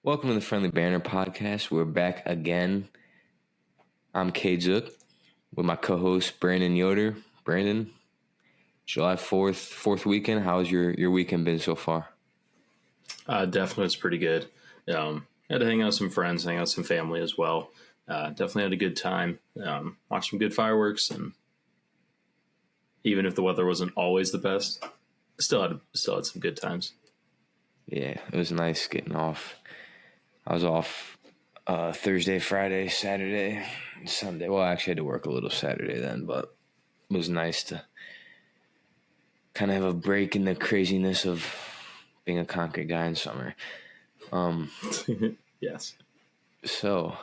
Welcome to the Friendly Banter Podcast. We're back again. I'm Cade Zook with my co-host Brandon Yoder. Brandon, July 4th, fourth weekend. How's your weekend been so far? Definitely, it's pretty good. Had to hang out with some friends, hang out with some family as well. Definitely had a good time. Watched some good fireworks, and even if the weather wasn't always the best, still had some good times. Yeah, it was nice getting off. I was off Thursday, Friday, Saturday, and Sunday. Well, I actually had to work a little Saturday then, but it was nice to kind of have a break in the craziness of being a concrete guy in summer. Yes. So,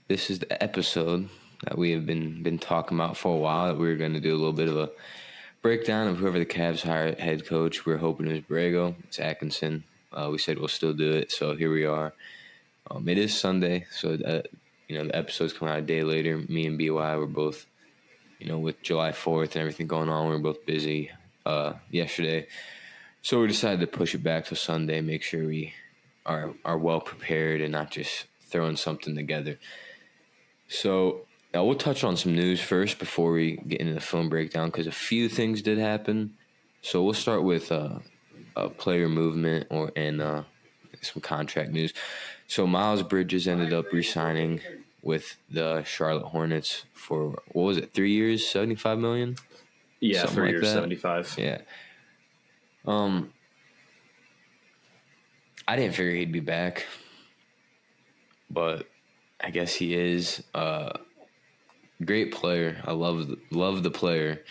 this is the episode that we have been talking about for a while. That we were going to do a little bit of a breakdown of whoever the Cavs hired head coach. We were hoping it was Borrego. It's Atkinson. We said we'll still do it, so here we are. It is Sunday, so the episode's coming out a day later. Me and BY were both, with July 4th and everything going on, we were both busy yesterday. So we decided to push it back to Sunday, make sure we are well prepared and not just throwing something together. So we'll touch on some news first before we get into the film breakdown, because a few things did happen. So we'll start with player movement and some contract news. So Miles Bridges ended up re-signing with the Charlotte Hornets for, what was it, 3 years, $75 million? Yeah, Something 3 like years, that. 75. Yeah. I didn't figure he'd be back, but I guess he is. Great player. I love the player,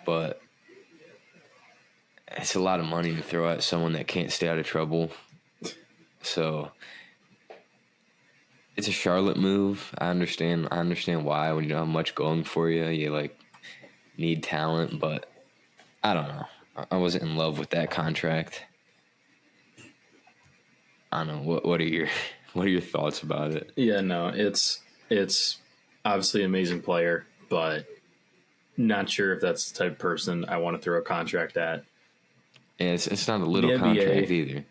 but it's a lot of money to throw at someone that can't stay out of trouble. So it's a Charlotte move. I understand why. When you don't have much going for you, you need talent, but I don't know. I wasn't in love with that contract. I don't know. What are your thoughts about it? Yeah, no, it's obviously an amazing player, but not sure if that's the type of person I want to throw a contract at. And it's not a little contract either.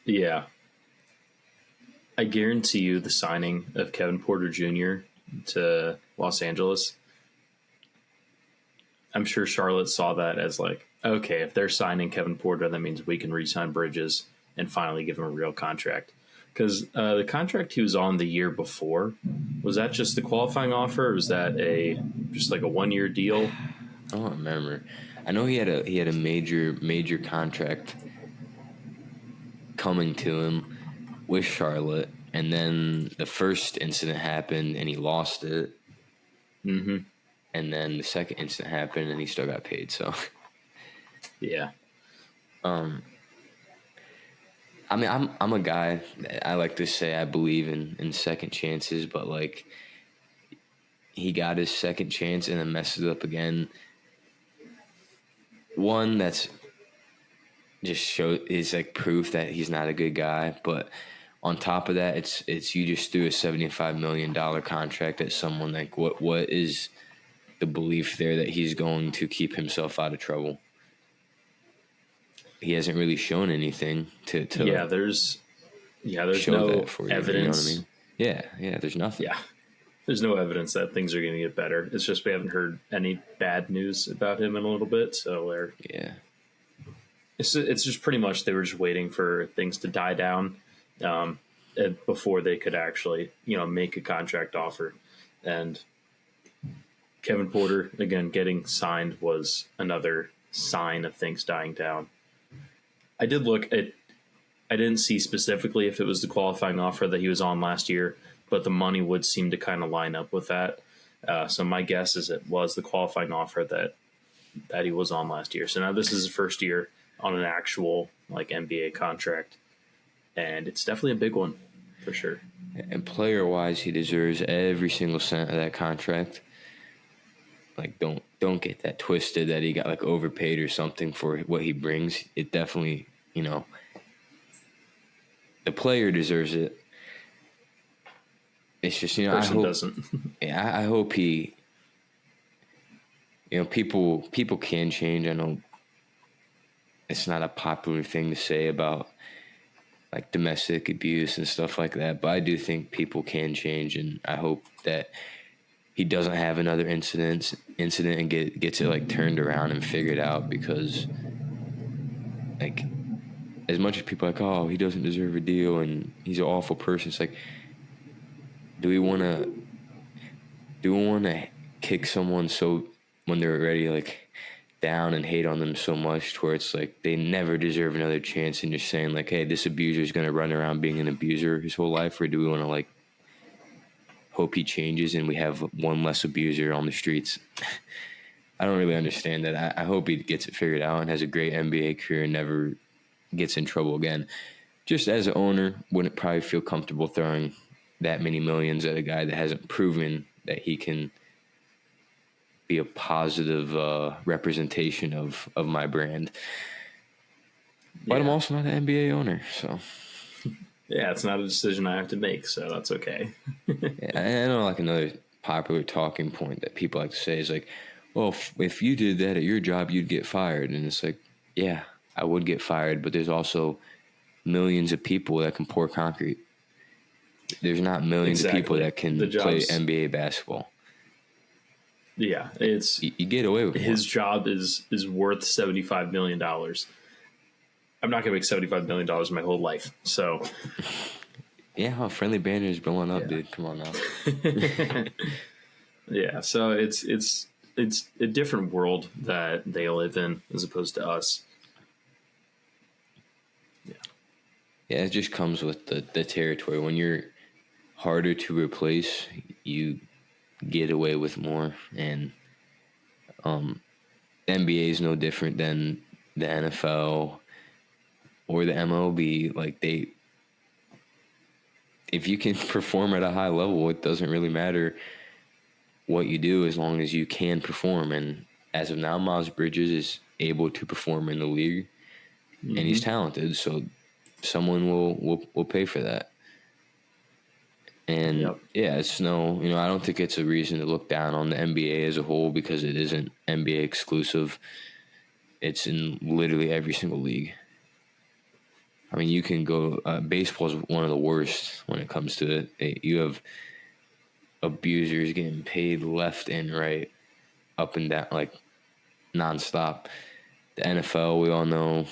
Yeah. I guarantee you the signing of Kevin Porter Jr. to Los Angeles, I'm sure Charlotte saw that as okay, if they're signing Kevin Porter, that means we can re-sign Bridges and finally give him a real contract. Because the contract he was on the year before, was that just the qualifying offer, or was that just a 1 year deal? I don't remember. I know he had a major contract coming to him with Charlotte, and then the first incident happened and he lost it. Mm-hmm. And then the second incident happened and he still got paid. So yeah. I mean, I'm a guy that I like to say I believe in second chances, but he got his second chance and then messed it up again. One, that's just is proof that he's not a good guy, but on top of that, it's you just threw a $75 million contract at someone. What is the belief there that he's going to keep himself out of trouble? He hasn't really shown anything to there's show no that for you, evidence. You know what I mean? Yeah, there's nothing. Yeah, there's no evidence that things are going to get better. It's just we haven't heard any bad news about him in a little bit, so it's just pretty much they were just waiting for things to die down before they could actually make a contract offer. And Kevin Porter again getting signed was another sign of things dying down. I did look at. I didn't see specifically if it was the qualifying offer that he was on last year, but the money would seem to kind of line up with that. So my guess is it was the qualifying offer that he was on last year. So now this is his first year on an actual NBA contract, and it's definitely a big one for sure. And player-wise, he deserves every single cent of that contract. Don't get that twisted that he got overpaid or something for what he brings. It definitely, the player deserves it. It's just, I hope doesn't. Yeah, I hope he. People can change. I know it's not a popular thing to say about like domestic abuse and stuff like that. But I do think people can change, and I hope that he doesn't have another incident and gets it like turned around and figured out, because like as much as people are like, oh, he doesn't deserve a deal and he's an awful person, it's like, do we want to kick someone so when they're already like down and hate on them so much to where it's like they never deserve another chance, and you're saying like, hey, this abuser is going to run around being an abuser his whole life? Or do we want to like hope he changes and we have one less abuser on the streets? I don't really understand that. I hope he gets it figured out and has a great NBA career and never gets in trouble again. Just as an owner, wouldn't probably feel comfortable throwing that many millions at a guy that hasn't proven that he can be a positive representation of my brand. But yeah. I'm also not an NBA owner, so. Yeah, it's not a decision I have to make, so that's okay. Yeah, I know like another popular talking point that people like to say is like, well, if you did that at your job, you'd get fired. And it's like, yeah, I would get fired, but there's also millions of people that can pour concrete. There's not millions of people that can play NBA basketball. Yeah, it's you get away with his job is worth $75 million. I'm not going to make $75 million my whole life, so. Yeah, Friendly Banter is blowing up, dude. Come on now. Yeah, so it's a different world that they live in as opposed to us. Yeah, it just comes with the territory. When you're harder to replace, you get away with more. And the NBA is no different than the NFL or the MLB. Like if you can perform at a high level, it doesn't really matter what you do as long as you can perform. And as of now, Miles Bridges is able to perform in the league, and he's talented. So someone will pay for that. And yeah, it's no, I don't think it's a reason to look down on the NBA as a whole, because it isn't NBA exclusive. It's in literally every single league. I mean, you can go, baseball is one of the worst when it comes to it. You have abusers getting paid left and right, up and down, like nonstop. The NFL, we all know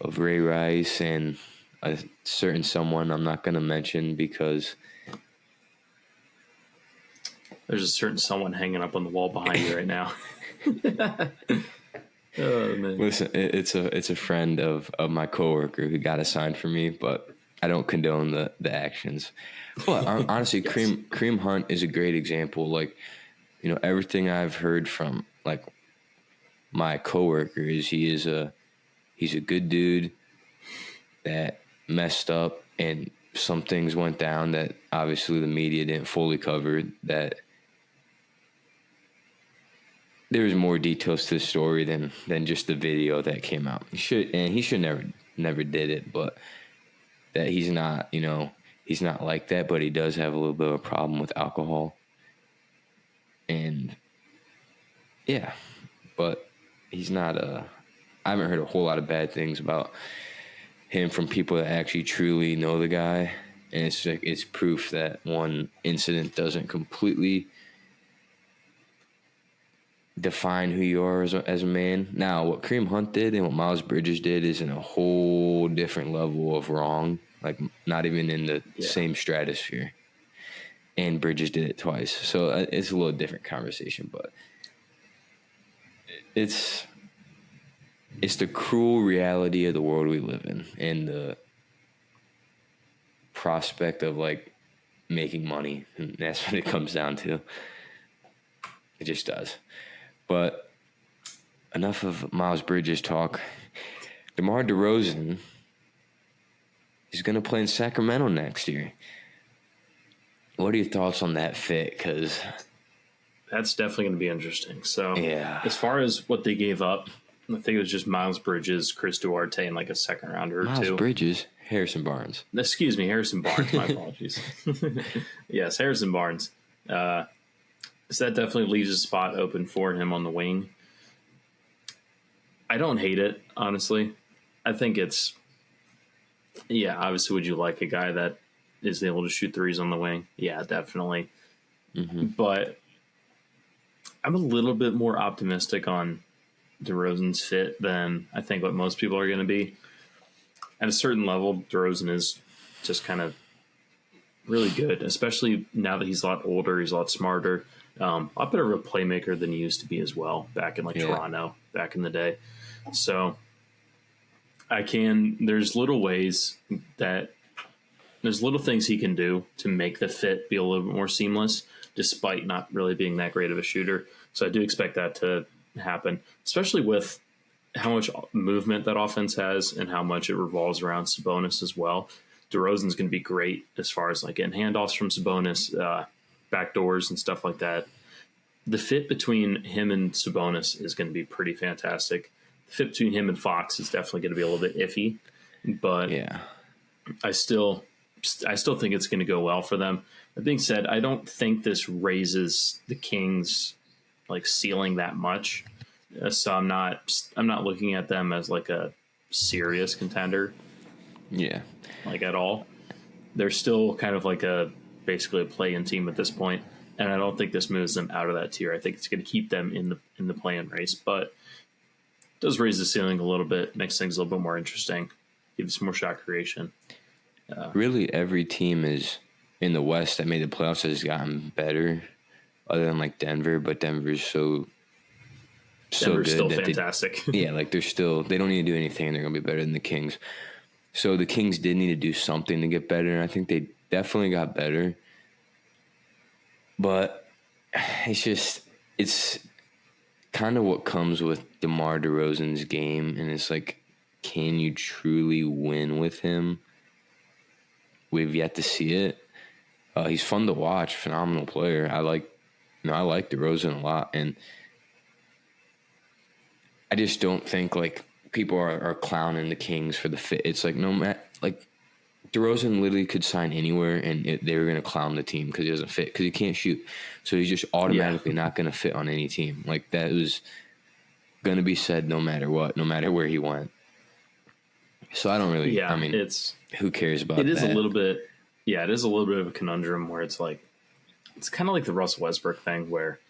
of Ray Rice and a certain someone I'm not going to mention because there's a certain someone hanging up on the wall behind you right now. Oh, man. Listen, it's a friend of my coworker who got assigned for me, but I don't condone the actions. But honestly, yes. Kareem Hunt is a great example. Like, everything I've heard from like my coworker is he's a good dude that messed up, and some things went down that obviously the media didn't fully cover, that there's more details to the story than just the video that came out. He should never did it, but that he's not like that, but he does have a little bit of a problem with alcohol. And yeah, but he's not I haven't heard a whole lot of bad things about him from people that actually truly know the guy. And it's proof that one incident doesn't completely define who you are as a man. Now, what Kareem Hunt did and what Miles Bridges did is in a whole different level of wrong, like not even in the same stratosphere. And Bridges did it twice. So it's a little different conversation, but it's the cruel reality of the world we live in, and the prospect of like making money. And that's what it comes down to. It just does. But enough of Miles Bridges talk. DeMar DeRozan is going to play in Sacramento next year. What are your thoughts on that fit? Because that's definitely going to be interesting. So yeah, as far as what they gave up, I think it was just Miles Bridges, Chris Duarte, and like a second rounder or two. Miles Bridges, Harrison Barnes. Excuse me, Harrison Barnes. My apologies. Yes, Harrison Barnes. So that definitely leaves a spot open for him on the wing. I don't hate it, honestly. I think it's, obviously, would you like a guy that is able to shoot threes on the wing? Yeah, definitely. Mm-hmm. But I'm a little bit more optimistic on DeRozan's fit than I think what most people are going to be. At a certain level, DeRozan is just kind of really good, especially now that he's a lot older, he's a lot smarter, a lot better of a playmaker than he used to be as well back in Toronto back in the day. So there's little things he can do to make the fit be a little bit more seamless, despite not really being that great of a shooter. So I do expect that to happen, especially with how much movement that offense has and how much it revolves around Sabonis as well. DeRozan's going to be great as far as like getting handoffs from Sabonis, backdoors and stuff like that. The fit between him and Sabonis is going to be pretty fantastic. The fit between him and Fox is definitely going to be a little bit iffy, but I still think it's going to go well for them. That being said, I don't think this raises the Kings like ceiling that much. So I'm not looking at them as like a serious contender. Yeah. Like at all. They're still kind of like basically a play-in team at this point, and I don't think this moves them out of that tier. I think it's going to keep them in the play-in race, but it does raise the ceiling a little bit, makes things a little bit more interesting, gives more shot creation. Really, every team is in the West that made the playoffs has gotten better, other than like Denver, but Denver's so Denver's good still that fantastic. They don't need to do anything, and they're going to be better than the Kings. So the Kings did need to do something to get better, and I think they definitely got better. But it's kind of what comes with DeMar DeRozan's game, and it's like, can you truly win with him? We've yet to see it. He's fun to watch, phenomenal player. I like DeRozan a lot, and I just don't think like people are clowning the Kings for the fit. It's like DeRozan literally could sign anywhere, and they were going to clown the team because he doesn't fit, because he can't shoot. So he's just automatically not going to fit on any team. Like, that was going to be said no matter what, no matter where he went. So I don't really. I mean, who cares about that? It is a little bit. Yeah, it is a little bit of a conundrum where it's like, it's kind of like the Russell Westbrook thing, where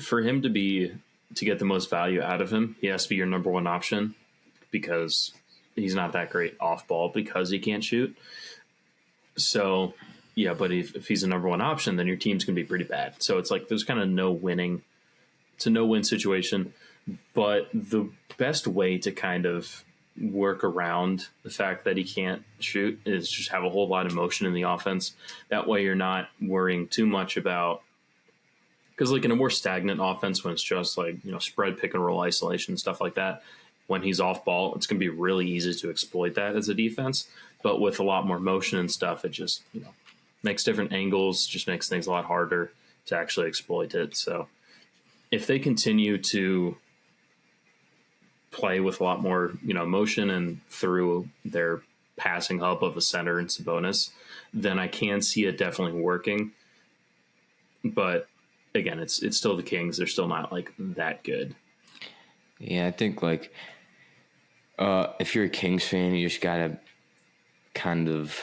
for him to get the most value out of him, he has to be your number one option, because he's not that great off ball because he can't shoot. So, yeah, but if he's a number one option, then your team's going to be pretty bad. So it's like there's kind of no winning. It's a no-win situation. But the best way to kind of work around the fact that he can't shoot is just have a whole lot of motion in the offense. That way you're not worrying too much about, because like in a more stagnant offense, when it's just like, spread, pick and roll, isolation, stuff like that, when he's off ball, it's going to be really easy to exploit that as a defense. But with a lot more motion and stuff, it just makes different angles, just makes things a lot harder to actually exploit it. So if they continue to play with a lot more motion and through their passing hub of a center and Sabonis, then I can see it definitely working. But again, it's still the Kings. They're still not like that good. Yeah, I think like if you're a Kings fan, you just gotta kind of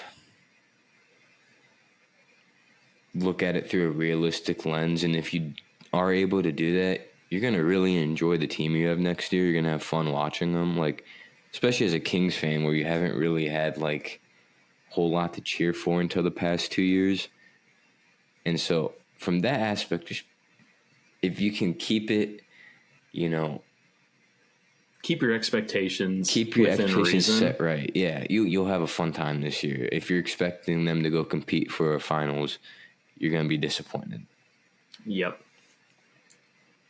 look at it through a realistic lens, and if you are able to do that, you're gonna really enjoy the team you have next year. You're gonna have fun watching them, like especially as a Kings fan, where you haven't really had like a whole lot to cheer for until the past 2 years. And so from that aspect, just if you can keep it, keep your expectations set right. Yeah, you'll have a fun time this year. If you're expecting them to go compete for a finals, you're going to be disappointed. Yep.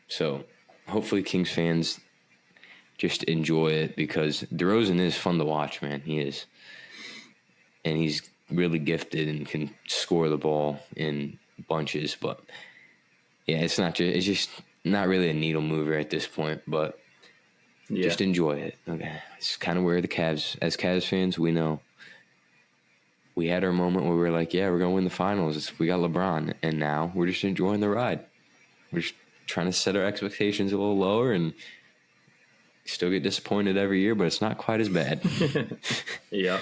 So hopefully Kings fans just enjoy it, because DeRozan is fun to watch, man. He is. And he's really gifted and can score the ball in bunches. But yeah, it's just not really a needle mover at this point, but just enjoy it. Okay. It's kind of where the Cavs, as Cavs fans, we know we had our moment where we were like, yeah, we're going to win the finals. We got LeBron, and now we're just enjoying the ride. We're just trying to set our expectations a little lower, and Still get disappointed every year, but it's not quite as bad. Yeah.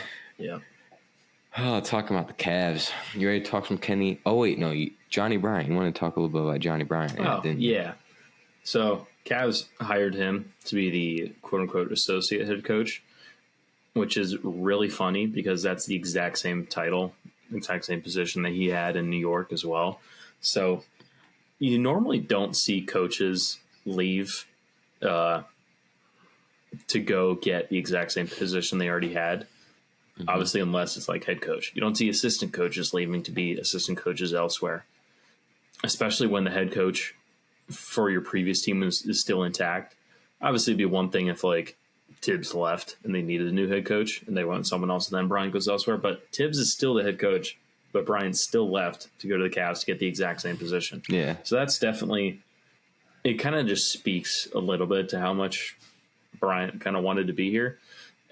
Oh, talking about the Cavs. You ready to talk some Kenny? Oh, wait, no. Johnny Bryant. You want to talk a little bit about Johnny Bryant? Yeah. So Cavs hired him to be the quote-unquote associate head coach, which is really funny because that's the exact same title, exact same position that he had in New York as well. So you normally don't see coaches leave to go get the exact same position they already had. Mm-hmm. Obviously, unless it's like head coach. You don't see assistant coaches leaving to be assistant coaches elsewhere, especially when the head coach for your previous team is still intact. Obviously, it'd be one thing if like Tibbs left and they needed a new head coach and they want someone else and then Bryant goes elsewhere. But Tibbs is still the head coach, but Bryant still left to go to the Cavs to get the exact same position. Yeah. So that's definitely, it kind of just speaks a little bit to how much Bryant kind of wanted to be here.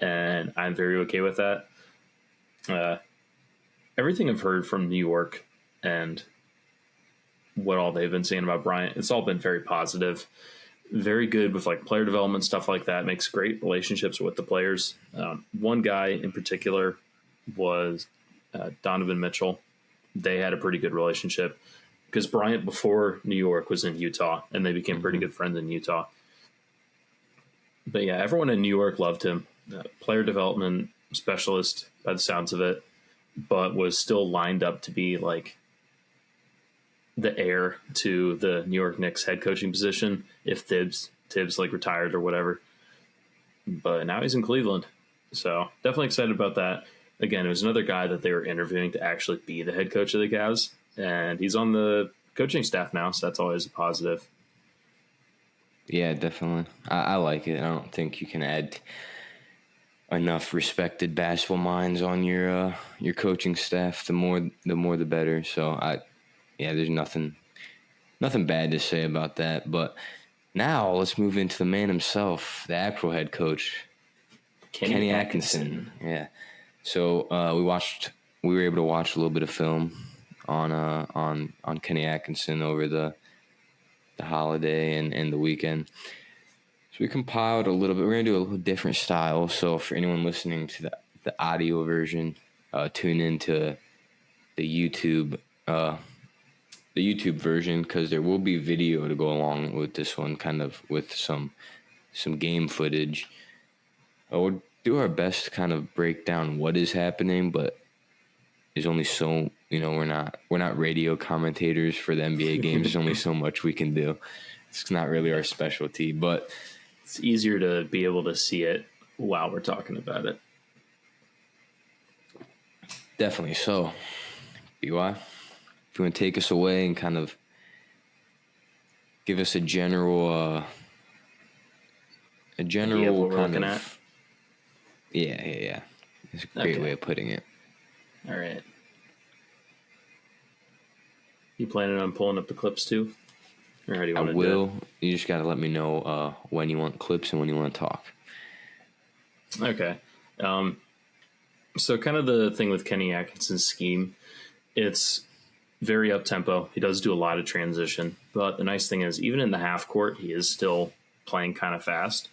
And I'm very okay with that. Everything I've heard from New York and what all they've been saying about Bryant, it's all been very positive, very good with like player development, stuff like that. Makes great relationships with the players. One guy in particular was Donovan Mitchell. They had a pretty good relationship because Bryant before New York was in Utah and they became pretty good friends in Utah. But yeah, everyone in New York loved him. Player development specialist by the sounds of it, but was still lined up to be like the heir to the New York Knicks head coaching position if Tibbs like retired or whatever. But now he's in Cleveland. So definitely excited about that. Again, it was another guy that they were interviewing to actually be the head coach of the Cavs, and he's on the coaching staff now, so that's always a positive. Yeah, definitely. I like it. I don't think you can add enough respected basketball minds on your coaching staff. The more the better. So there's nothing bad to say about that. But now let's move into the man himself, the actual head coach, Kenny Atkinson. Yeah. So we were able to watch a little bit of film on Kenny Atkinson over the holiday and the weekend. So we compiled a little bit. We're going to do a little different style. So for anyone listening to the audio version, tune into the YouTube version because there will be video to go along with this one, kind of with some game footage. We'll do our best to kind of break down what is happening, but there's only so, we're not radio commentators for the NBA games. There's only so much we can do. It's not really our specialty, but it's easier to be able to see it while we're talking about it. Definitely. So, BY, if you want to take us away and kind of give us a general kind of. Yeah. It's a great way of putting it. All right. You planning on pulling up the clips too? Or how do you want to do it? You just got to let me know when you want clips and when you want to talk. Okay. So kind of the thing with Kenny Atkinson's scheme, it's very up-tempo. He does do a lot of transition. But the nice thing is, even in the half court, he is still playing kind of fast.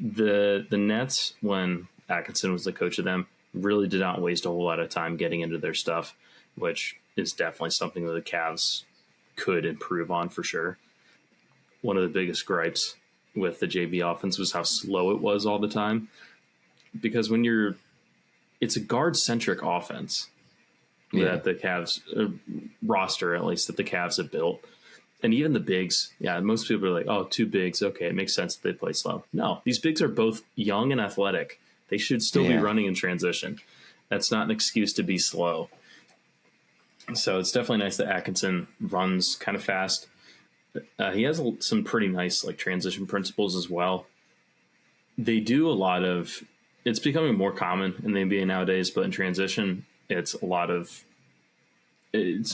The Nets, when Atkinson was the coach of them, really did not waste a whole lot of time getting into their stuff, which is definitely something that the Cavs could improve on for sure. One of the biggest gripes with the JV offense was how slow it was all the time. Because it's a guard-centric offense that the Cavs roster, at least that the Cavs have built. And even the bigs, most people are like, oh, two bigs. Okay, it makes sense that they play slow. No, these bigs are both young and athletic. They should still be running in transition. That's not an excuse to be slow. So it's definitely nice that Atkinson runs kind of fast. He has some pretty nice transition principles as well. They do a lot of – it's becoming more common in the NBA nowadays, but in transition, it's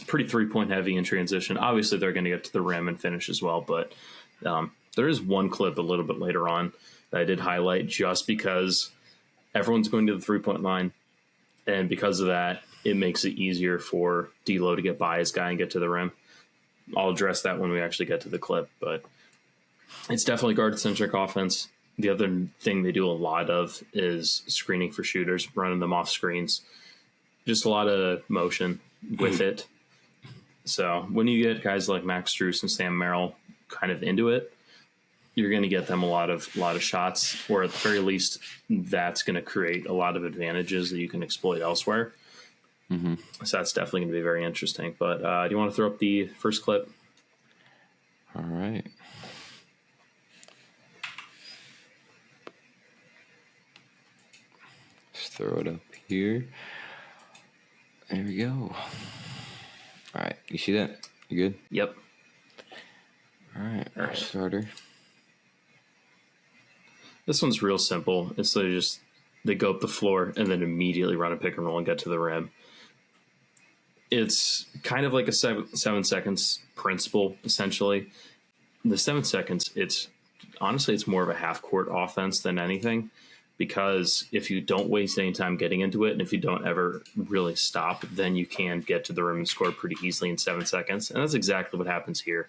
pretty three-point heavy in transition. Obviously, they're going to get to the rim and finish as well, but there is one clip a little bit later on that I did highlight just because everyone's going to the three-point line, and because of that, it makes it easier for D'Lo to get by his guy and get to the rim. I'll address that when we actually get to the clip, but it's definitely guard-centric offense. The other thing they do a lot of is screening for shooters, running them off screens. Just a lot of motion with it. So when you get guys like Max Strus and Sam Merrill kind of into it, you're going to get them a lot of shots, or at the very least, that's going to create a lot of advantages that you can exploit elsewhere. Mm-hmm. So that's definitely going to be very interesting. But do you want to throw up the first clip? All right. Just throw it up here. There we go. All right. You see that? You good? Yep. All right. Starter. This one's real simple. It's they go up the floor and then immediately run a pick and roll and get to the rim. It's kind of like a 7 seconds principle, essentially. The 7 seconds, it's more of a half court offense than anything, because if you don't waste any time getting into it, and if you don't ever really stop, then you can get to the rim and score pretty easily in 7 seconds. And that's exactly what happens here.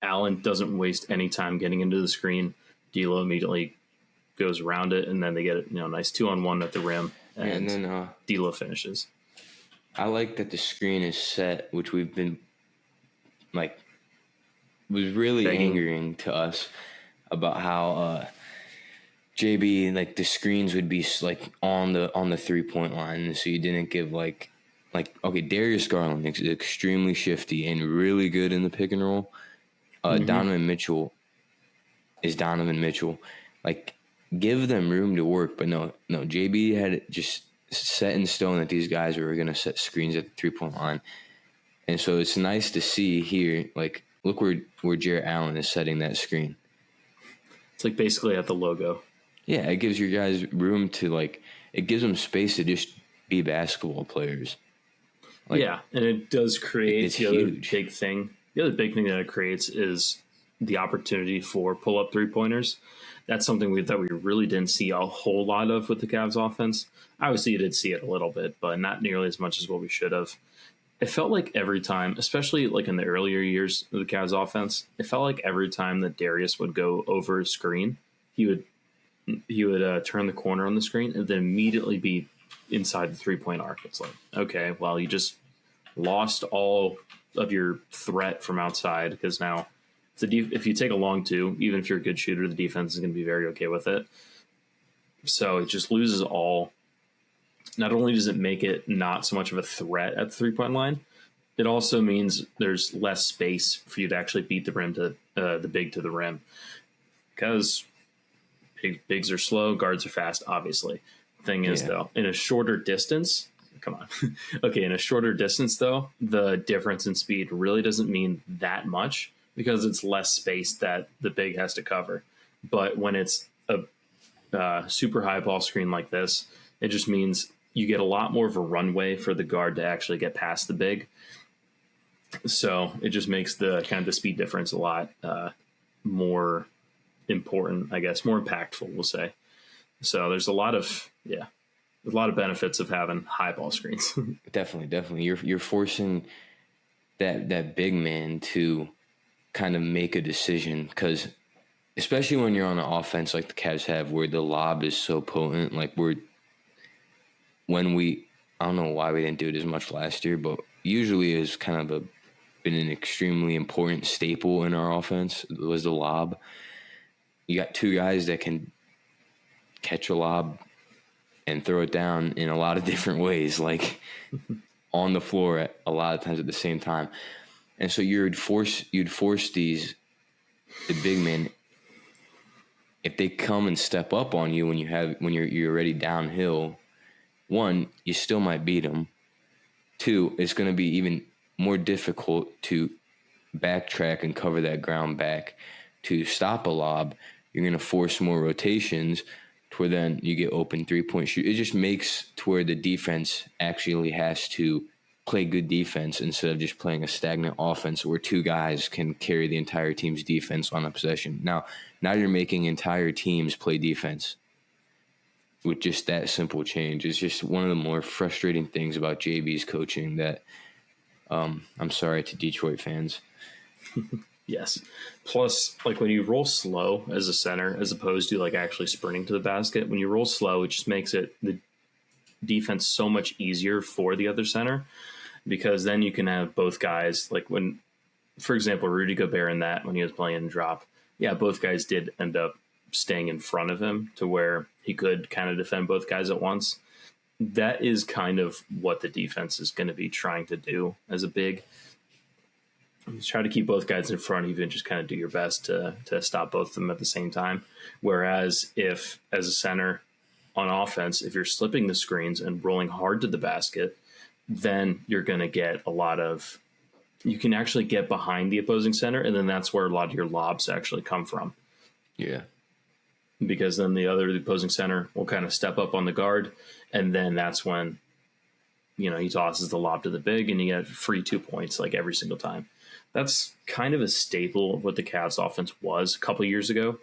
Allen doesn't waste any time getting into the screen. D'Lo immediately goes around it, and then they get a nice 2-on-1 at the rim, and then D'Lo finishes. I like that the screen is set, which we've been was really angering to us about how JB, the screens would be on the 3-point line, so you didn't give okay, Darius Garland is extremely shifty and really good in the pick and roll. Donovan Mitchell is Donovan Mitchell. Give them room to work, but no. JB had it just set in stone that these guys were going to set screens at the 3-point line, and so it's nice to see here. Look where Jarrett Allen is setting that screen. It's basically at the logo. Yeah, it gives your guys room to it gives them space to just be basketball players. Yeah, and it does create it's the other huge. big thing. The other big thing that it creates is the opportunity for pull-up three-pointers. That's something that we really didn't see a whole lot of with the Cavs offense. Obviously, you did see it a little bit, but not nearly as much as what we should have. It felt like every time, especially in the earlier years of the Cavs offense, it felt like every time that Darius would go over a screen, he would turn the corner on the screen and then immediately be inside the 3-point arc. It's okay, well, you just lost all of your threat from outside, because now if you take a long two, even if you're a good shooter, the defense is going to be very okay with it. So it just loses all. Not only does it make it not so much of a threat at the 3-point line, it also means there's less space for you to actually beat the rim to the big to the rim, because bigs are slow, guards are fast. Obviously, thing is though, in a shorter distance. Come on. Okay, in a shorter distance, though, the difference in speed really doesn't mean that much, because it's less space that the big has to cover. But when it's a super high ball screen like this, it just means you get a lot more of a runway for the guard to actually get past the big. So it just makes the kind of the speed difference a lot more important, I guess, more impactful, we'll say. So there's a lot of benefits of having high ball screens. Definitely. You're forcing that big man to kind of make a decision, because especially when you're on an offense like the Cavs have, where the lob is so potent, I don't know why we didn't do it as much last year, but usually it's kind of been an extremely important staple in our offense, was the lob. You got two guys that can catch a lob and throw it down in a lot of different ways, on the floor a lot of times at the same time. And so you'd force the big men, if they come and step up on you when you're already downhill. One, you still might beat them. Two, it's going to be even more difficult to backtrack and cover that ground back. To stop a lob, you're going to force more rotations, to where then you get open 3-point shoot. It just makes to where the defense actually has to play good defense instead of just playing a stagnant offense where two guys can carry the entire team's defense on a possession. Now you're making entire teams play defense with just that simple change. It's just one of the more frustrating things about JB's coaching that I'm sorry to Detroit fans. Yes. Plus, like when you roll slow as a center, as opposed to like actually sprinting to the basket, when you roll slow, it just makes the defense so much easier for the other center, because then you can have both guys, like when, for example, Rudy Gobert in that, when he was playing in drop, yeah, both guys did end up staying in front of him to where he could kind of defend both guys at once. That is kind of what the defense is going to be trying to do as a big. Try to keep both guys in front of you and just kind of do your best to stop both of them at the same time. Whereas if, as a center on offense, if you're slipping the screens and rolling hard to the basket, then you're going to get a lot of, you can actually get behind the opposing center, and then that's where a lot of your lobs actually come from. Yeah. Because then the opposing center will kind of step up on the guard, and then that's when, he tosses the lob to the big, and you get free 2 points like every single time. That's kind of a staple of what the Cavs offense was a couple years ago.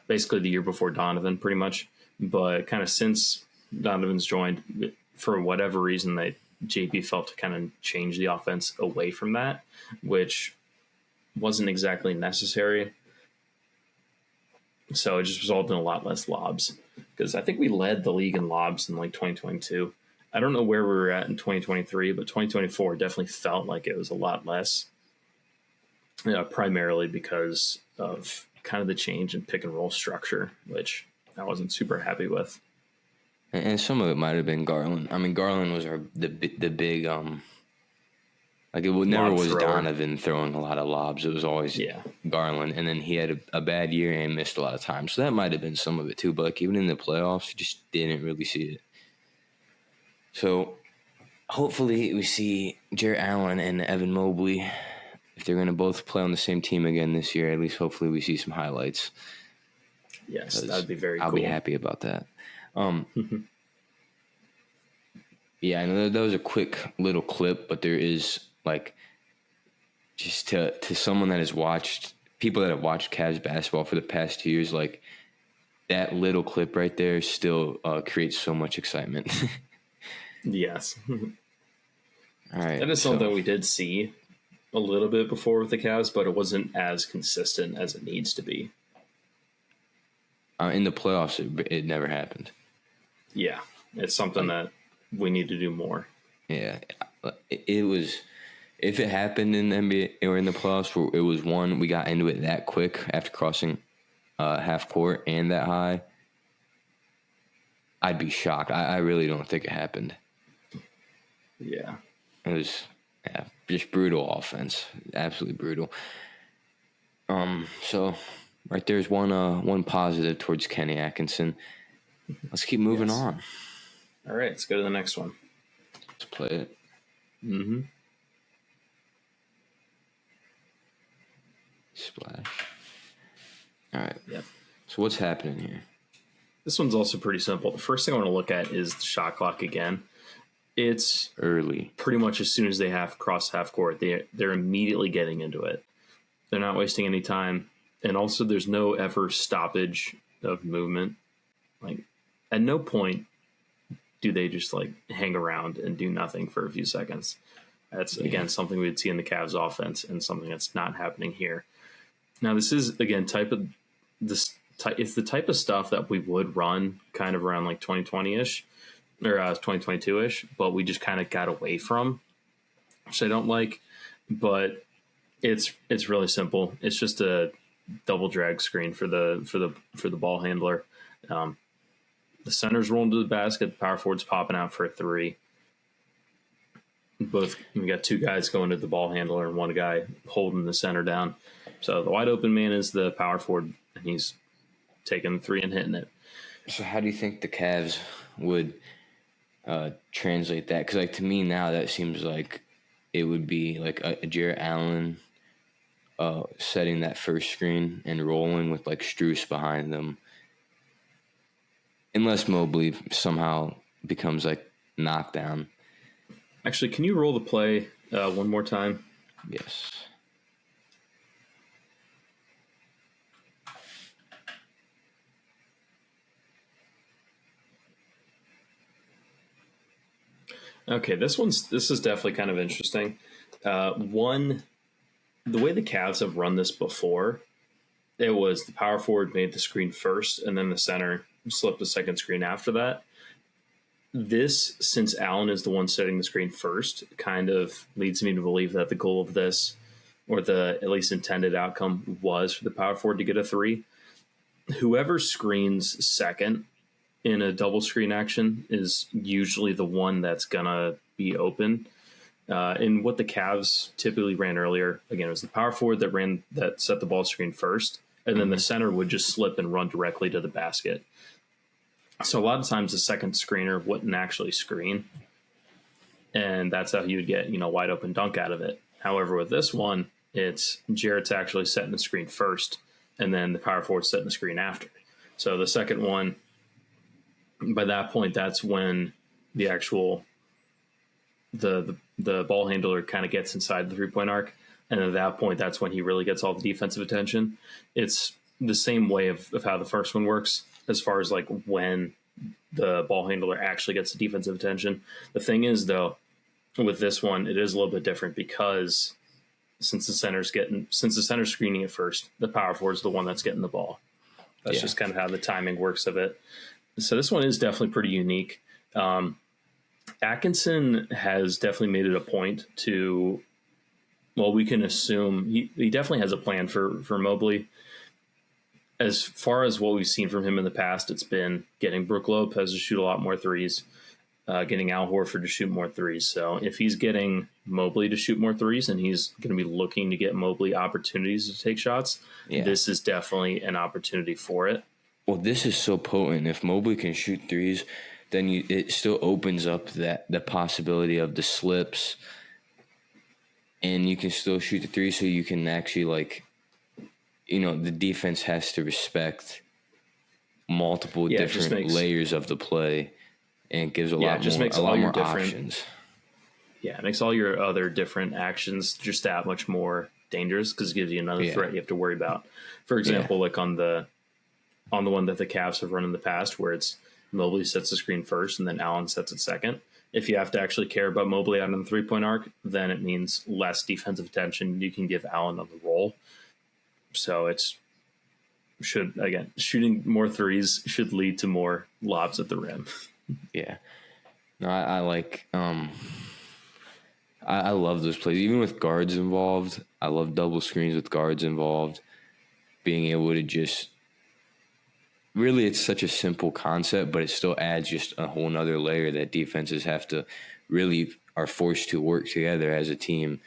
Basically the year before Donovan, pretty much. But kind of since Donovan's joined, for whatever reason, JP felt to kind of change the offense away from that, which wasn't exactly necessary. So it just resulted in a lot less lobs, because I think we led the league in lobs in like 2022. I don't know where we were at in 2023, but 2024 definitely felt like it was a lot less, primarily because of kind of the change in pick and roll structure, which I wasn't super happy with. And some of it might have been Garland. I mean, Garland was the big like it never was thrower. Donovan throwing a lot of lobs. It was always Garland, and then he had a bad year and missed a lot of time. So that might have been some of it too. But like even in the playoffs, you just didn't really see it. So hopefully we see Jarrett Allen and Evan Mobley, if they're going to both play on the same team again this year. At least hopefully we see some highlights. Yes, that would be very cool. I'll be happy about that. Yeah, I know that was a quick little clip, but there is like just to someone that has watched, people that have watched Cavs basketball for the past 2 years, like that little clip right there still creates so much excitement. Yes. All right. That is something we did see a little bit before with the Cavs, but it wasn't as consistent as it needs to be. In the playoffs, it never happened. Yeah, it's something that we need to do more. Yeah, it was. If it happened in the NBA or in the playoffs, where it was one, we got into it that quick after crossing half court and that high, I'd be shocked. I really don't think it happened. Yeah, it was just brutal offense, absolutely brutal. So right there's one positive towards Kenny Atkinson. Let's keep moving on. All right, let's go to the next one. Let's play it. Mm-hmm. Splash. All right. Yep. So what's happening here? This one's also pretty simple. The first thing I want to look at is the shot clock again. It's early. Pretty much as soon as they cross half court, they're immediately getting into it. They're not wasting any time. And also there's no ever stoppage of movement. Like at no point do they just like hang around and do nothing for a few seconds. That's again something we'd see in the Cavs offense and something that's not happening here. Now this is again it's the type of stuff that we would run kind of around like 2020-ish or 2022-ish, but we just kind of got away from, which I don't like. But it's really simple. It's just a double drag screen for the ball handler. The center's rolling to the basket. The power forward's popping out for a three. We got two guys going to the ball handler and one guy holding the center down. So the wide open man is the power forward, and he's taking the three and hitting it. So how do you think the Cavs would translate that? Because like to me now that seems like it would be like a Jarrett Allen setting that first screen and rolling with like Strus behind them. Unless Mobley somehow becomes like knockdown. Actually, can you roll the play one more time? Yes. Okay, this is definitely kind of interesting. One the way the Cavs have run this before, it was the power forward made the screen first, and then the center slipped the second screen after that. This, since Allen is the one setting the screen first, kind of leads me to believe that the goal of this, or the at least intended outcome, was for the power forward to get a three. Whoever screens second in a double screen action is usually the one that's gonna be open. And what the Cavs typically ran earlier, again, it was the power forward that set the ball screen first, and then the center would just slip and run directly to the basket. So a lot of times the second screener wouldn't actually screen, and that's how you would get, wide open dunk out of it. However, with this one, it's Jarrett's actually setting the screen first, and then the power forward setting the screen after. So the second one, by that point, that's when the actual the ball handler kind of gets inside the 3-point arc, and at that point, that's when he really gets all the defensive attention. It's the same way of how the first one works, as far as like when the ball handler actually gets the defensive attention. The thing is, though, with this one, it is a little bit different because since the center's screening it first, the power forward's the one that's getting the ball. That's just kind of how the timing works of it. So this one is definitely pretty unique. Atkinson has definitely made it a point to, well, we can assume he definitely has a plan for Mobley. As far as what we've seen from him in the past, it's been getting Brook Lopez to shoot a lot more threes, getting Al Horford to shoot more threes. So if he's getting Mobley to shoot more threes and he's going to be looking to get Mobley opportunities to take shots, this is definitely an opportunity for it. Well, this is so potent. If Mobley can shoot threes, then it still opens up the possibility of the slips, and you can still shoot the three, so you can actually the defense has to respect multiple different layers of the play, and it gives a lot more options. Yeah, it makes all your other different actions just that much more dangerous because it gives you another threat you have to worry about. For example, like on the one that the Cavs have run in the past, where it's Mobley sets the screen first and then Allen sets it second. If you have to actually care about Mobley out on the 3-point arc, then it means less defensive attention you can give Allen on the roll. So shooting more threes should lead to more lobs at the rim. Yeah. No, I like I love those plays. Even with guards involved, I love double screens with guards involved. Being able to just really, it's such a simple concept, but it still adds just a whole nother layer that defenses are forced to work together as a team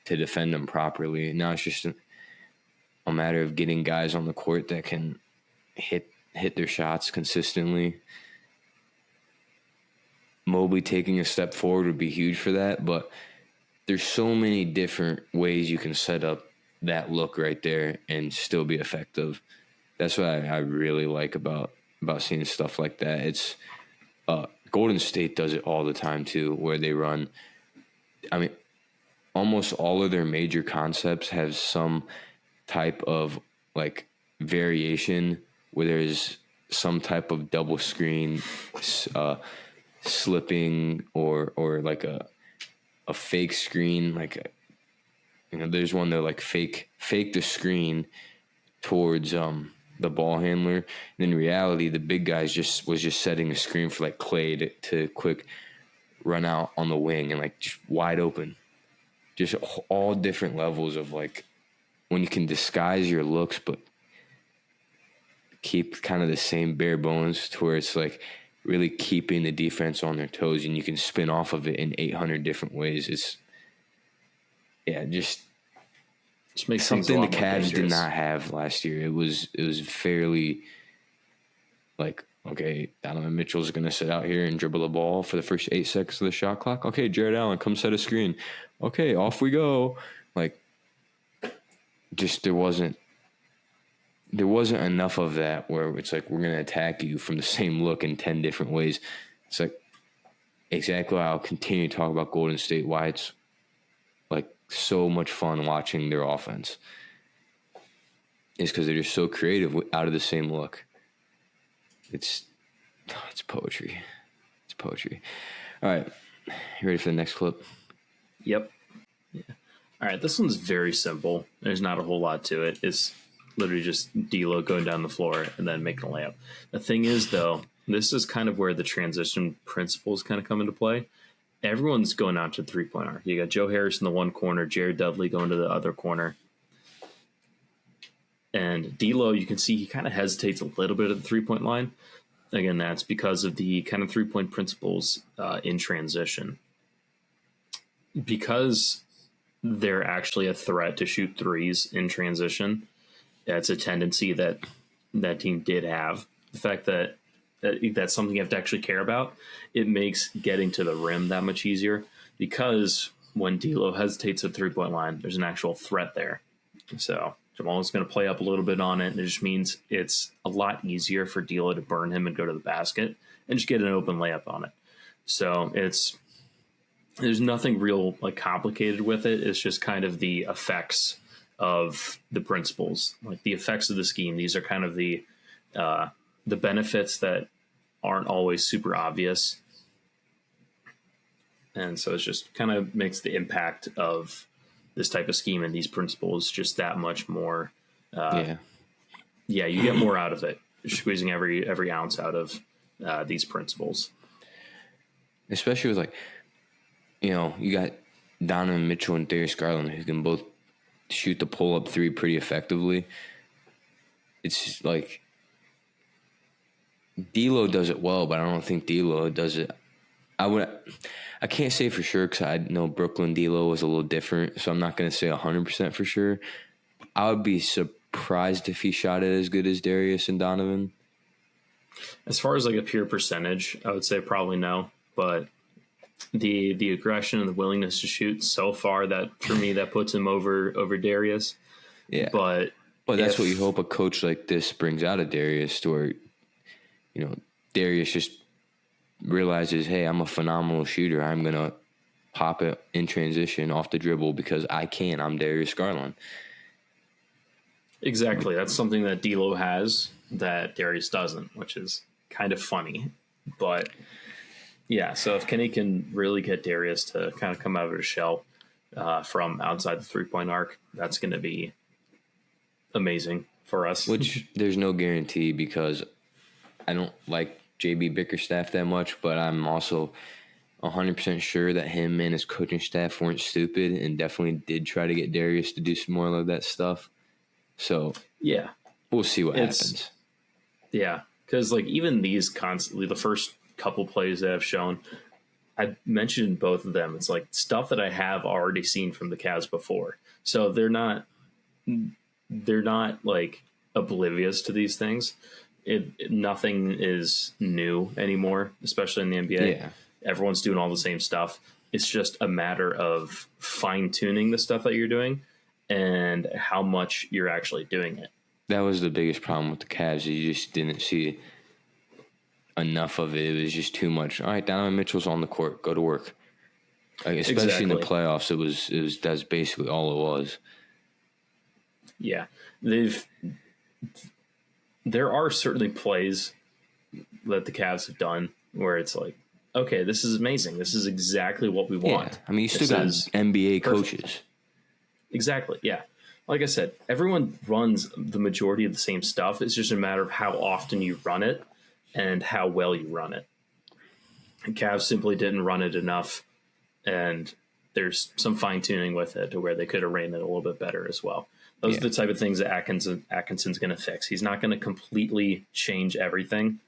to defend them properly. Now it's just a matter of getting guys on the court that can hit their shots consistently. Mobley taking a step forward would be huge for that, but there's so many different ways you can set up that look right there and still be effective. That's what I really like about seeing stuff like that. It's Golden State does it all the time too, where they run. I mean, almost all of their major concepts have some type of variation where there's some type of double screen, slipping or like a fake screen. There's one that fake the screen towards the ball handler. And in reality, the big guys was just setting a screen for Clay to quick run out on the wing and just wide open. Just all different levels of when you can disguise your looks, but keep kind of the same bare bones to where it's really keeping the defense on their toes, and you can spin off of it in 800 different ways. It's just makes something the Cavs did not have last year. It was fairly okay, Donovan Mitchell's going to sit out here and dribble the ball for the first 8 seconds of the shot clock. Okay, Jared Allen, come set a screen. Okay, off we go. Just there wasn't enough of that where it's we're going to attack you from the same look in 10 different ways. It's exactly why I'll continue to talk about Golden State, why it's so much fun watching their offense. Is because they're just so creative out of the same look. It's poetry. It's poetry. All right. You ready for the next clip? Yep. Yeah. All right, this one's very simple. There's not a whole lot to it. It's literally just D'Lo going down the floor and then making a layup. The thing is, though, this is kind of where the transition principles kind of come into play. Everyone's going out to the three-point arc. You got Joe Harris in the one corner, Jared Dudley going to the other corner. And D'Lo, you can see he kind of hesitates a little bit at the three-point line. Again, that's because of the kind of three-point principles in transition. Because they're actually a threat to shoot threes in transition, that's a tendency that that team did have. The fact that that's something you have to actually care about, it makes getting to the rim that much easier, because when D'Lo hesitates at the three-point line, there's an actual threat there. So Jamal is going to play up a little bit on it, and it just means it's a lot easier for D'Lo to burn him and go to the basket and just get an open layup on it. So there's nothing real like complicated with it. It's just kind of the effects of the principles, like the effects of the scheme. These are kind of the benefits that aren't always super obvious. And so it's just kind of makes the impact of this type of scheme and these principles just that much more. You get more out of it. You're squeezing every ounce out of these principles. Especially with, like, you know, you got Donovan Mitchell and Darius Garland who can both shoot the pull-up three pretty effectively. It's just like D'Lo does it well, but I don't think D'Lo does it. I can't say for sure because I know Brooklyn D'Lo was a little different, so I'm not going to say 100% for sure. I would be surprised if he shot it as good as Darius and Donovan. As far as like a pure percentage, I would say probably no, but the aggression and the willingness to shoot so far, that for me that puts him over Darius. Yeah, but that's what you hope a coach like this brings out of Darius, to where, you know, Darius just realizes, hey, I'm a phenomenal shooter. I'm gonna pop it in transition off the dribble because I can. I'm Darius Garland. Exactly, that's something that D'Lo has that Darius doesn't, which is kind of funny, but. Yeah, so if Kenny can really get Darius to kind of come out of his shell from outside the three-point arc, that's going to be amazing for us. Which there's no guarantee, because I don't like JB Bickerstaff that much, but I'm also 100% sure that him and his coaching staff weren't stupid and definitely did try to get Darius to do some more of that stuff. So yeah, we'll see what happens. Yeah, because like even these constantly, the first couple plays that I've shown, I mentioned both of them. It's like stuff that I have already seen from the Cavs before. So they're not like oblivious to these things. Nothing is new anymore, especially in the NBA. Yeah. Everyone's doing all the same stuff. It's just a matter of fine tuning the stuff that you're doing and how much you're actually doing it. That was the biggest problem with the Cavs. You just didn't see enough of it. It was just too much. All right, Donovan Mitchell's on the court. Go to work. Like, especially in the playoffs, it was that's basically all it was. Yeah, there are certainly plays that the Cavs have done where it's like, okay, this is amazing. This is exactly what we want. Yeah. I mean, you still got NBA coaches. Exactly. Yeah. Like I said, everyone runs the majority of the same stuff. It's just a matter of how often you run it and how well you run it. And Cavs simply didn't run it enough, and there's some fine-tuning with it to where they could have ran it a little bit better as well. Those are the type of things that Atkinson's going to fix. He's not going to completely change everything,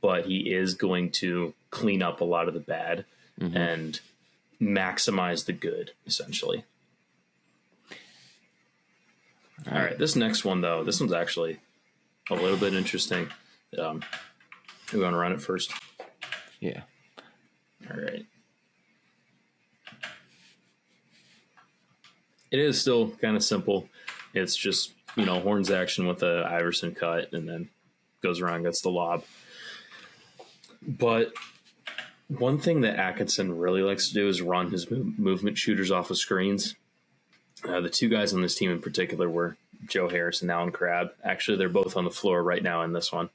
but he is going to clean up a lot of the bad and maximize the good, essentially. All right, this next one, though, this one's actually a little bit interesting. We want to run it first? Yeah. All right. It is still kind of simple. It's just, Horns action with a Iverson cut and then goes around, gets the lob. But one thing that Atkinson really likes to do is run his movement shooters off of screens. The two guys on this team in particular were Joe Harris and Allen Crabbe. Actually, they're both on the floor right now in this one.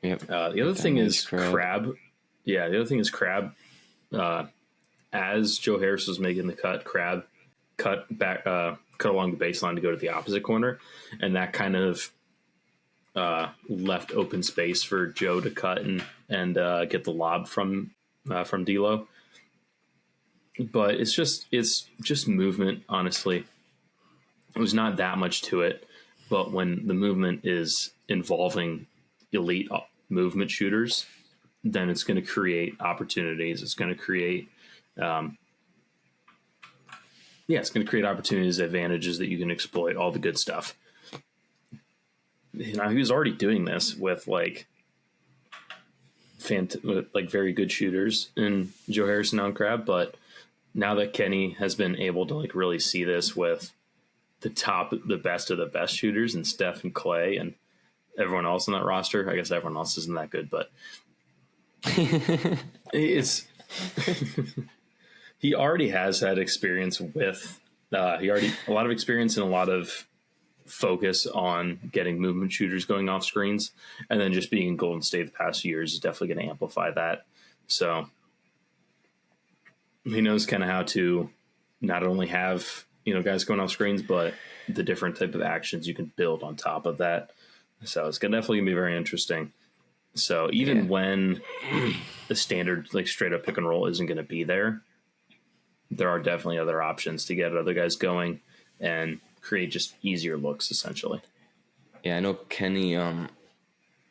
Yep. The other thing is Crabbe. Yeah, the other thing is Crabbe. As Joe Harris was making the cut, Crabbe cut along the baseline to go to the opposite corner, and that kind of left open space for Joe to cut and get the lob from D'Lo. But it's just movement, honestly. There's not that much to it, but when the movement is involving elite movement shooters, then it's going to create opportunities. It's going to create, it's going to create opportunities, advantages that you can exploit, all the good stuff. He was already doing this with very good shooters in Joe Harris and Allen Crabbe, but now that Kenny has been able to really see this with the best of the best shooters and Steph and Clay and everyone else on that roster. I guess everyone else isn't that good, but it's he already has had experience with a lot of experience and a lot of focus on getting movement shooters going off screens, and then just being in Golden State the past few years is definitely going to amplify that. So he knows kind of how to not only have guys going off screens, but the different type of actions you can build on top of that. So it's definitely going to be very interesting. So even when the standard straight up pick and roll isn't going to be there are definitely other options to get other guys going and create just easier looks, essentially. Yeah, I know Kenny,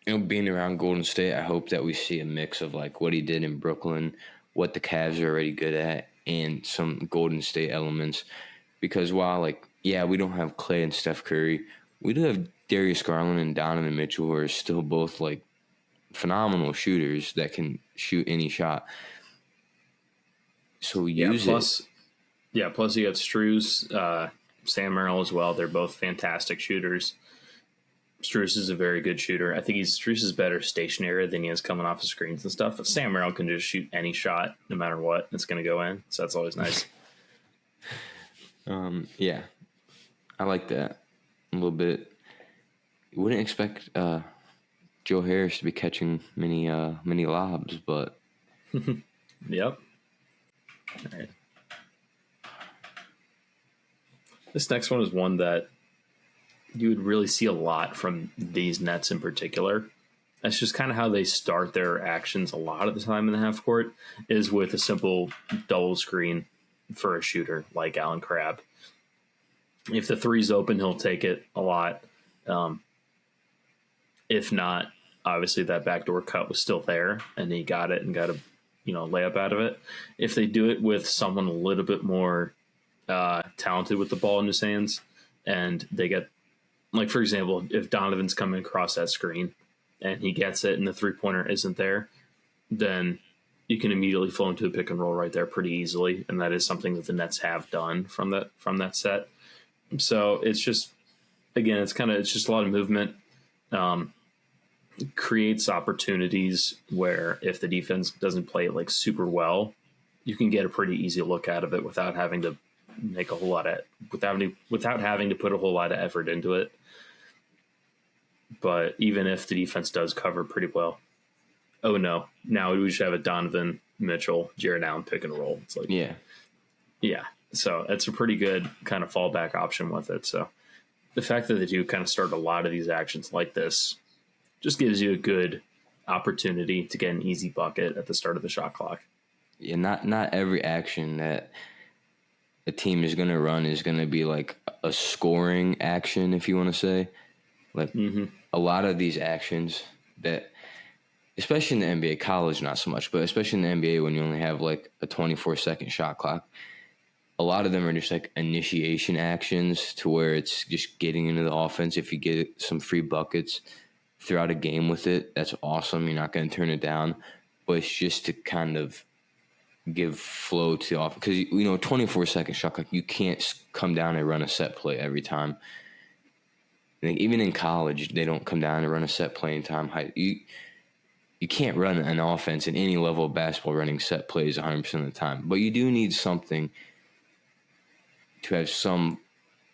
being around Golden State, I hope that we see a mix of what he did in Brooklyn, what the Cavs are already good at, and some Golden State elements. Because while we don't have Clay and Steph Curry, we do have Darius Garland and Donovan Mitchell, who are still both phenomenal shooters that can shoot any shot. So use it. Yeah, plus you got Strus, Sam Merrill as well. They're both fantastic shooters. Strus is a very good shooter. I think Strus is better stationary than he is coming off the screens and stuff. But Sam Merrill can just shoot any shot, no matter what. It's going to go in. So that's always nice. Yeah, I like that a little bit. You wouldn't expect Joe Harris to be catching many lobs, but yep. All right. This next one is one that you would really see a lot from these Nets in particular. That's just kind of how they start their actions a lot of the time in the half court, is with a simple double screen for a shooter like Allen Crabbe. If the three's open, he'll take it a lot. If not, obviously that backdoor cut was still there and he got it and got a layup out of it. If they do it with someone a little bit more talented with the ball in his hands, and they get, for example, if Donovan's coming across that screen and he gets it and the three-pointer isn't there, then you can immediately flow into a pick and roll right there pretty easily, and that is something that the Nets have done from that set. So it's just, again, it's just a lot of movement. Creates opportunities where if the defense doesn't play it super well, you can get a pretty easy look out of it without having to make a whole lot of without having to put a whole lot of effort into it. But even if the defense does cover pretty well, oh no, now we just have a Donovan Mitchell, Jared Allen pick and roll. It's yeah. So it's a pretty good kind of fallback option with it. So the fact that they do kind of start a lot of these actions like this just gives you a good opportunity to get an easy bucket at the start of the shot clock. Yeah, not every action that a team is going to run is going to be a scoring action, if you want to say. A lot of these actions that, especially in the NBA, college not so much, but especially in the NBA when you only have a 24-second shot clock, a lot of them are just initiation actions to where it's just getting into the offense. If you get some free buckets throughout a game with it, that's awesome. You're not going to turn it down, but it's just to kind of give flow to the offense. Because, 24-second shot clock, you can't come down and run a set play every time. Even in college, they don't come down and run a set play in time. You can't run an offense in any level of basketball running set plays 100% of the time. But you do need something to have some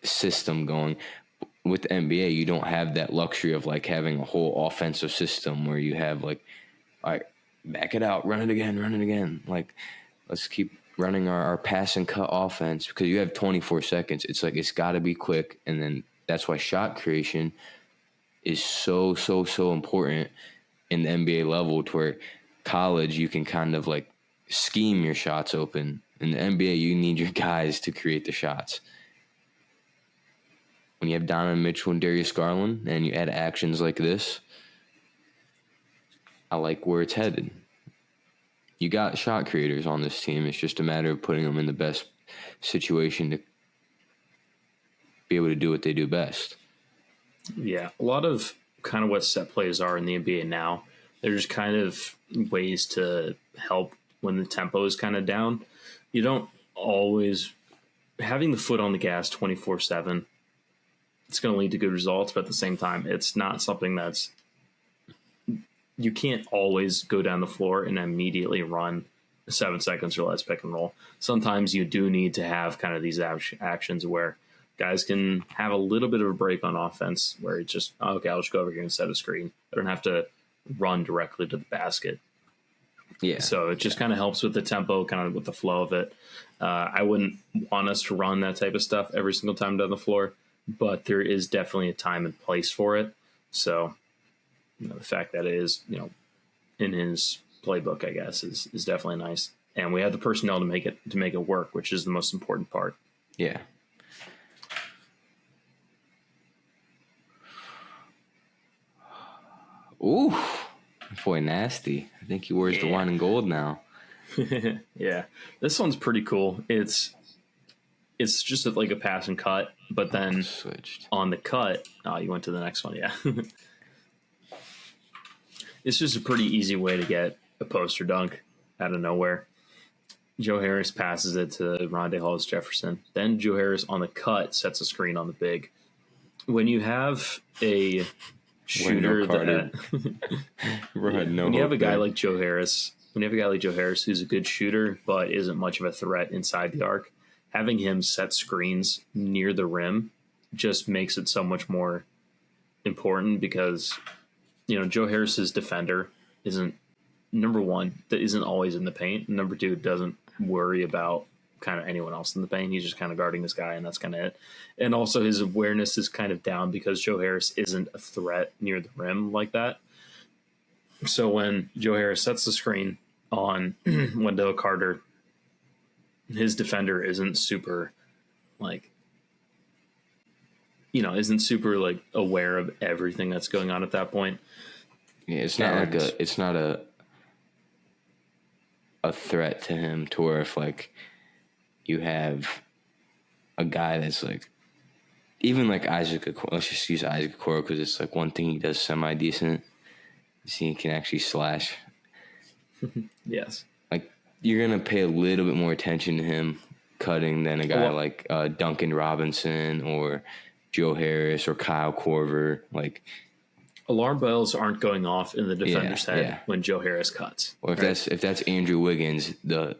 system going. With the NBA, you don't have that luxury of having a whole offensive system where you have all right, back it out, run it again. Let's keep running our pass and cut offense, because you have 24 seconds. It's like it's got to be quick, and then that's why shot creation is so important in the NBA level, to where college you can kind of like scheme your shots open. In the NBA, you need your guys to create the shots. When you have Donovan Mitchell and Darius Garland and you add actions like this, I like where it's headed. You got shot creators on this team. It's just a matter of putting them in the best situation to be able to do what they do best. Yeah, a lot of kind of what set plays are in the NBA now. There's kind of ways to help when the tempo is kind of down. You don't always having the foot on the gas 24/7. It's going to lead to good results, but at the same time, it's not something that's you can't always go down the floor and immediately run 7 seconds or less pick and roll. Sometimes you do need to have kind of these actions where guys can have a little bit of a break on offense, where it's just, okay, I'll just go over here and set a screen. I don't have to run directly to the basket. Yeah. So it just kind of helps with the tempo, kind of with the flow of it. I wouldn't want us to run that type of stuff every single time down the floor, but there is definitely a time and place for it. So, the fact that it is, in his playbook, I guess, is definitely nice. And we have the personnel to make it work, which is the most important part. Yeah. Ooh, boy, nasty. I think he wears the wine and gold now. Yeah, this one's pretty cool. It's just like a pass and cut, but then switched on the cut. Oh, you went to the next one, yeah. It's just a pretty easy way to get a poster dunk out of nowhere. Joe Harris passes it to Rondé Hollis-Jefferson. Then Joe Harris on the cut sets a screen on the big. When you have a shooter when you have a guy like Joe Harris, who's a good shooter but isn't much of a threat inside the arc, having him set screens near the rim just makes it so much more important, because Joe Harris's defender isn't, number one, that isn't always in the paint, and number two, doesn't worry about kind of anyone else in the paint. He's just kind of guarding this guy, and that's kind of it. And also his awareness is kind of down because Joe Harris isn't a threat near the rim like that. So when Joe Harris sets the screen on Wendell Carter, his defender isn't super aware of everything that's going on at that point. Yeah, it's not a threat to him, to where if like you have a guy that's like, even like Isaac Okoro, let's just use Isaac Okoro because it's like one thing he does semi-decent is he can actually slash. Yes. Like, you're going to pay a little bit more attention to him cutting than a guy like Duncan Robinson or Joe Harris or Kyle Korver. Like, alarm bells aren't going off in the defender's head when Joe Harris cuts. Or if that's Andrew Wiggins, the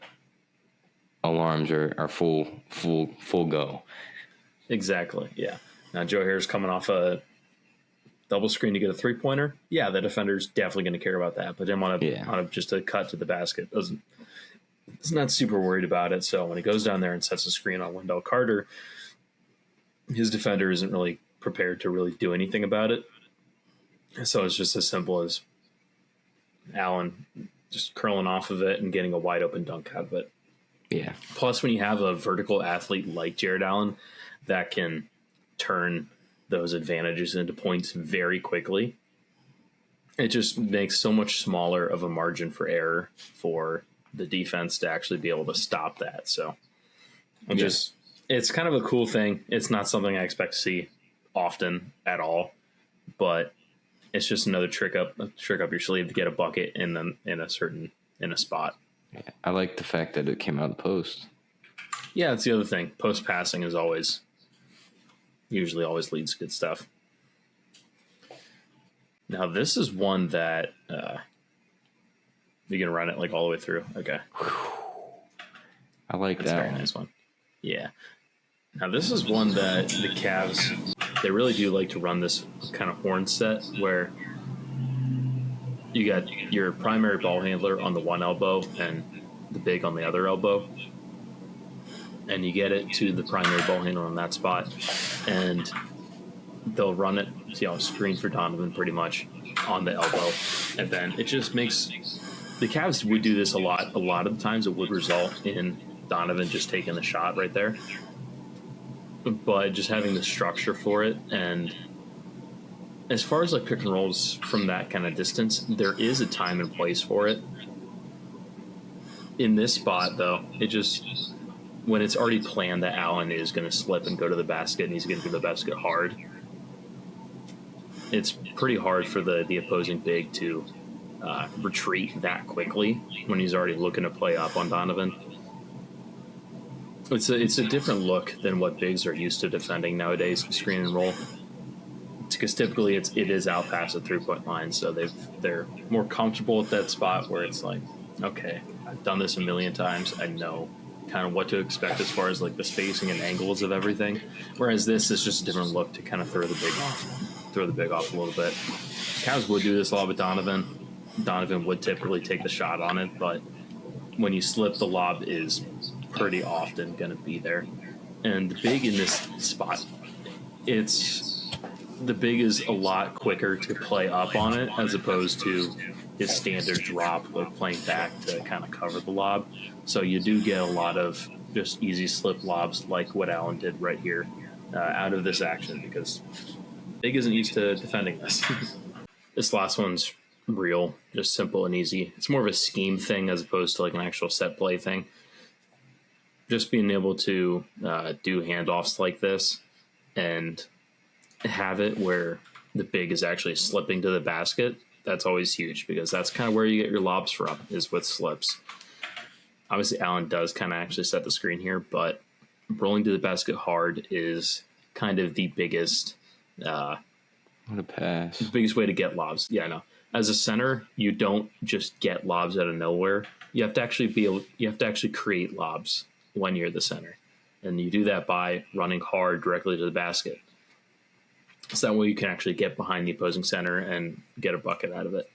alarms are full go. Exactly. Yeah. Now Joe Harris coming off a double screen to get a 3-pointer. Yeah, the defender's definitely going to care about that, but didn't want to just a cut to the basket. It's not super worried about it. So when he goes down there and sets a screen on Wendell Carter, his defender isn't really prepared to really do anything about it. So it's just as simple as Allen just curling off of it and getting a wide open dunk out of it. Yeah. Plus, when you have a vertical athlete like Jared Allen that can turn those advantages into points very quickly, it just makes so much smaller of a margin for error for the defense to actually be able to stop that. So it's kind of a cool thing. It's not something I expect to see often at all, but it's just another trick up your sleeve to get a bucket in a spot. Yeah, I like the fact that it came out of the post. Yeah, that's the other thing. Post passing is usually always leads to good stuff. Now this is one that you're gonna run it like all the way through. Okay. I like that's that. A very nice one. Yeah. Now this is one that the Cavs, they really do like to run this kind of horn set where you got your primary ball handler on the one elbow and the big on the other elbow. and you get it to the primary ball handler in that spot, and they'll run it, screen for Donovan pretty much on the elbow, and then it just makes the Cavs would do this a lot. A lot of the times, it would result in Donovan just taking the shot right there, but just having the structure for it. And as far as like pick and rolls from that kind of distance, there is a time and place for it. In this spot, though, it just, when it's already planned that Allen is going to slip and go to the basket and he's going to do the basket hard, it's pretty hard for the opposing big to retreat that quickly when he's already looking to play up on Donovan. It's a different look than what bigs are used to defending nowadays, screen and roll. Because typically it is out past the 3-point line, so they're more comfortable at that spot where it's like, okay, I've done this a million times. I know kind of what to expect as far as like the spacing and angles of everything. Whereas this is just a different look to kind of throw the big off a little bit. Cavs would do this a lot with Donovan. Donovan would typically take the shot on it, but when you slip, the lob is pretty often going to be there. And the big in this spot, the big is a lot quicker to play up on it as opposed to his standard drop, like playing back to kind of cover the lob. So you do get a lot of just easy slip lobs like what Allen did right here out of this action, because big isn't used to defending this. This last one's real, just simple and easy. It's more of a scheme thing as opposed to like an actual set play thing. Just being able to do handoffs like this and have it where the big is actually slipping to the basket, that's always huge, because that's kind of where you get your lobs from, is with slips. Obviously, Allen does kind of actually set the screen here, but rolling to the basket hard is kind of the biggest what a pass. The biggest way to get lobs. Yeah, I know. As a center, you don't just get lobs out of nowhere. You have to actually create lobs when you're the center. And you do that by running hard directly to the basket. So that way you can actually get behind the opposing center and get a bucket out of it.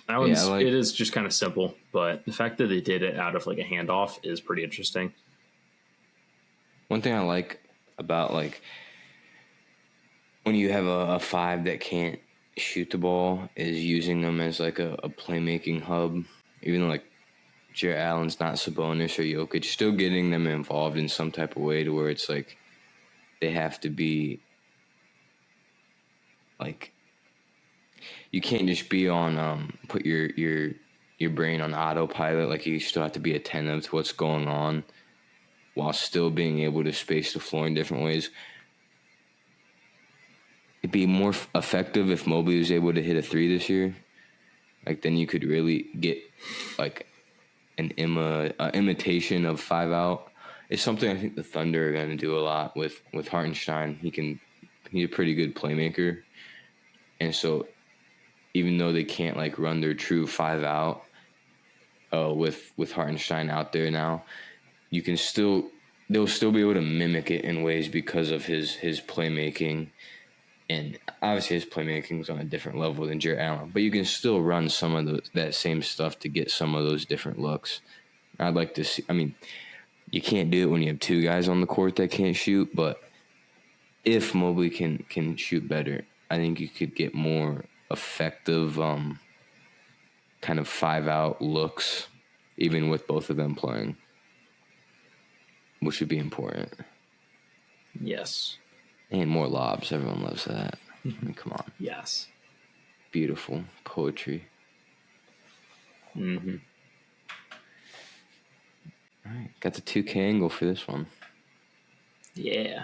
It is just kind of simple, but the fact that they did it out of like a handoff is pretty interesting. One thing I like about like when you have a five that can't shoot the ball is using them as like a playmaking hub. Even though like Jarrett Allen's not Sabonis or Jokic, still getting them involved in some type of way to where it's like they have to be like, you can't just be on put your brain on autopilot. Like, you still have to be attentive to what's going on while still being able to space the floor in different ways. It'd be more effective if Mobley was able to hit a three this year. Like, then you could really get like an imitation of 5-out. It's something I think the Thunder are going to do a lot with Hartenstein. He's a pretty good playmaker. And so even though they can't like run their true 5-out with Hartenstein out there now, they'll still be able to mimic it in ways because of his playmaking. And obviously his playmaking is on a different level than Jarrett Allen, but you can still run some of that same stuff to get some of those different looks. I'd like to see. I mean, you can't do it when you have two guys on the court that can't shoot, but if Mobley can shoot better, I think you could get more effective kind of 5-out looks, even with both of them playing, which would be important. Yes. And more lobs. Everyone loves that. I mean, come on. Yes. Beautiful poetry. Mm-hmm. All right. Got the 2K angle for this one. Yeah.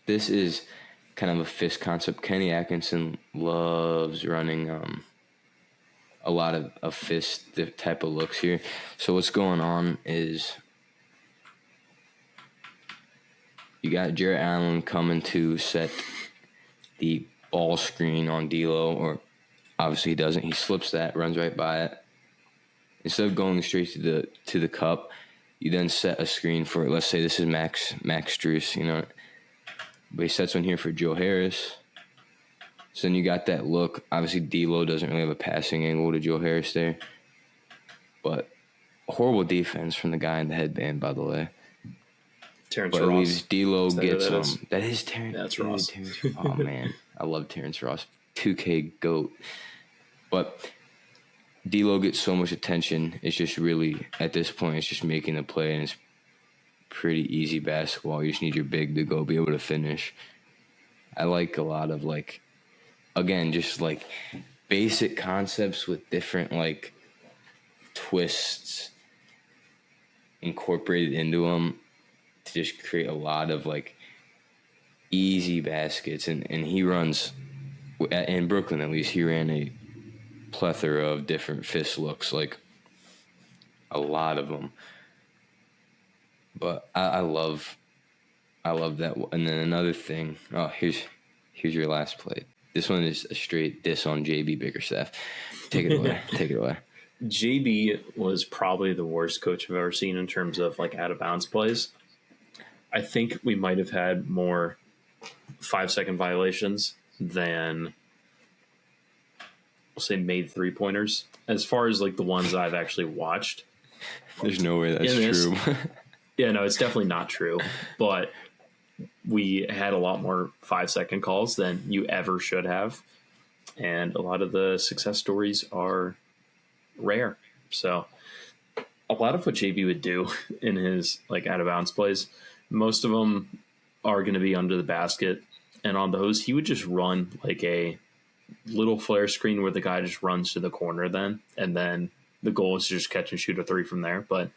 This is kind of a fist concept. Kenny Atkinson loves running a lot of fist type of looks here. So what's going on is you got Jarrett Allen coming to set the ball screen on D'Lo, or obviously he doesn't. He slips that, runs right by it. Instead of going straight to the cup, you then set a screen for, let's say this is Max Strus, you know. But he sets one here for Joe Harris. So then you got that look. Obviously, D'Lo doesn't really have a passing angle to Joe Harris there. But horrible defense from the guy in the headband, by the way. Terrence but Ross. At least D'Lo gets that that is Terrence. That's Ross. Oh man, I love Terrence Ross. 2K GOAT. But D'Lo gets so much attention. It's just really at this point, it's just making the play, and it's pretty easy basketball. You just need your big to go be able to finish. I like a lot of again, just basic concepts with different twists incorporated into them to just create a lot of easy baskets. And he runs, in Brooklyn at least, he ran a plethora of different fist looks, a lot of them. But I love that. And then another thing, here's your last play. This one is a straight diss on JB Bickerstaff. Take it away. Take it away. JB was probably the worst coach I've ever seen in terms of out of bounds plays. I think we might have had more 5-second violations than, we'll say, made 3-pointers. As far as the ones I've actually watched, there's no way that's true. Yeah, no, it's definitely not true. But we had a lot more 5-second calls than you ever should have. And a lot of the success stories are rare. So a lot of what JB would do in his out of bounds plays, most of them are going to be under the basket. And on those, he would just run a little flare screen where the guy just runs to the corner then. And then the goal is to just catch and shoot a 3 from there. But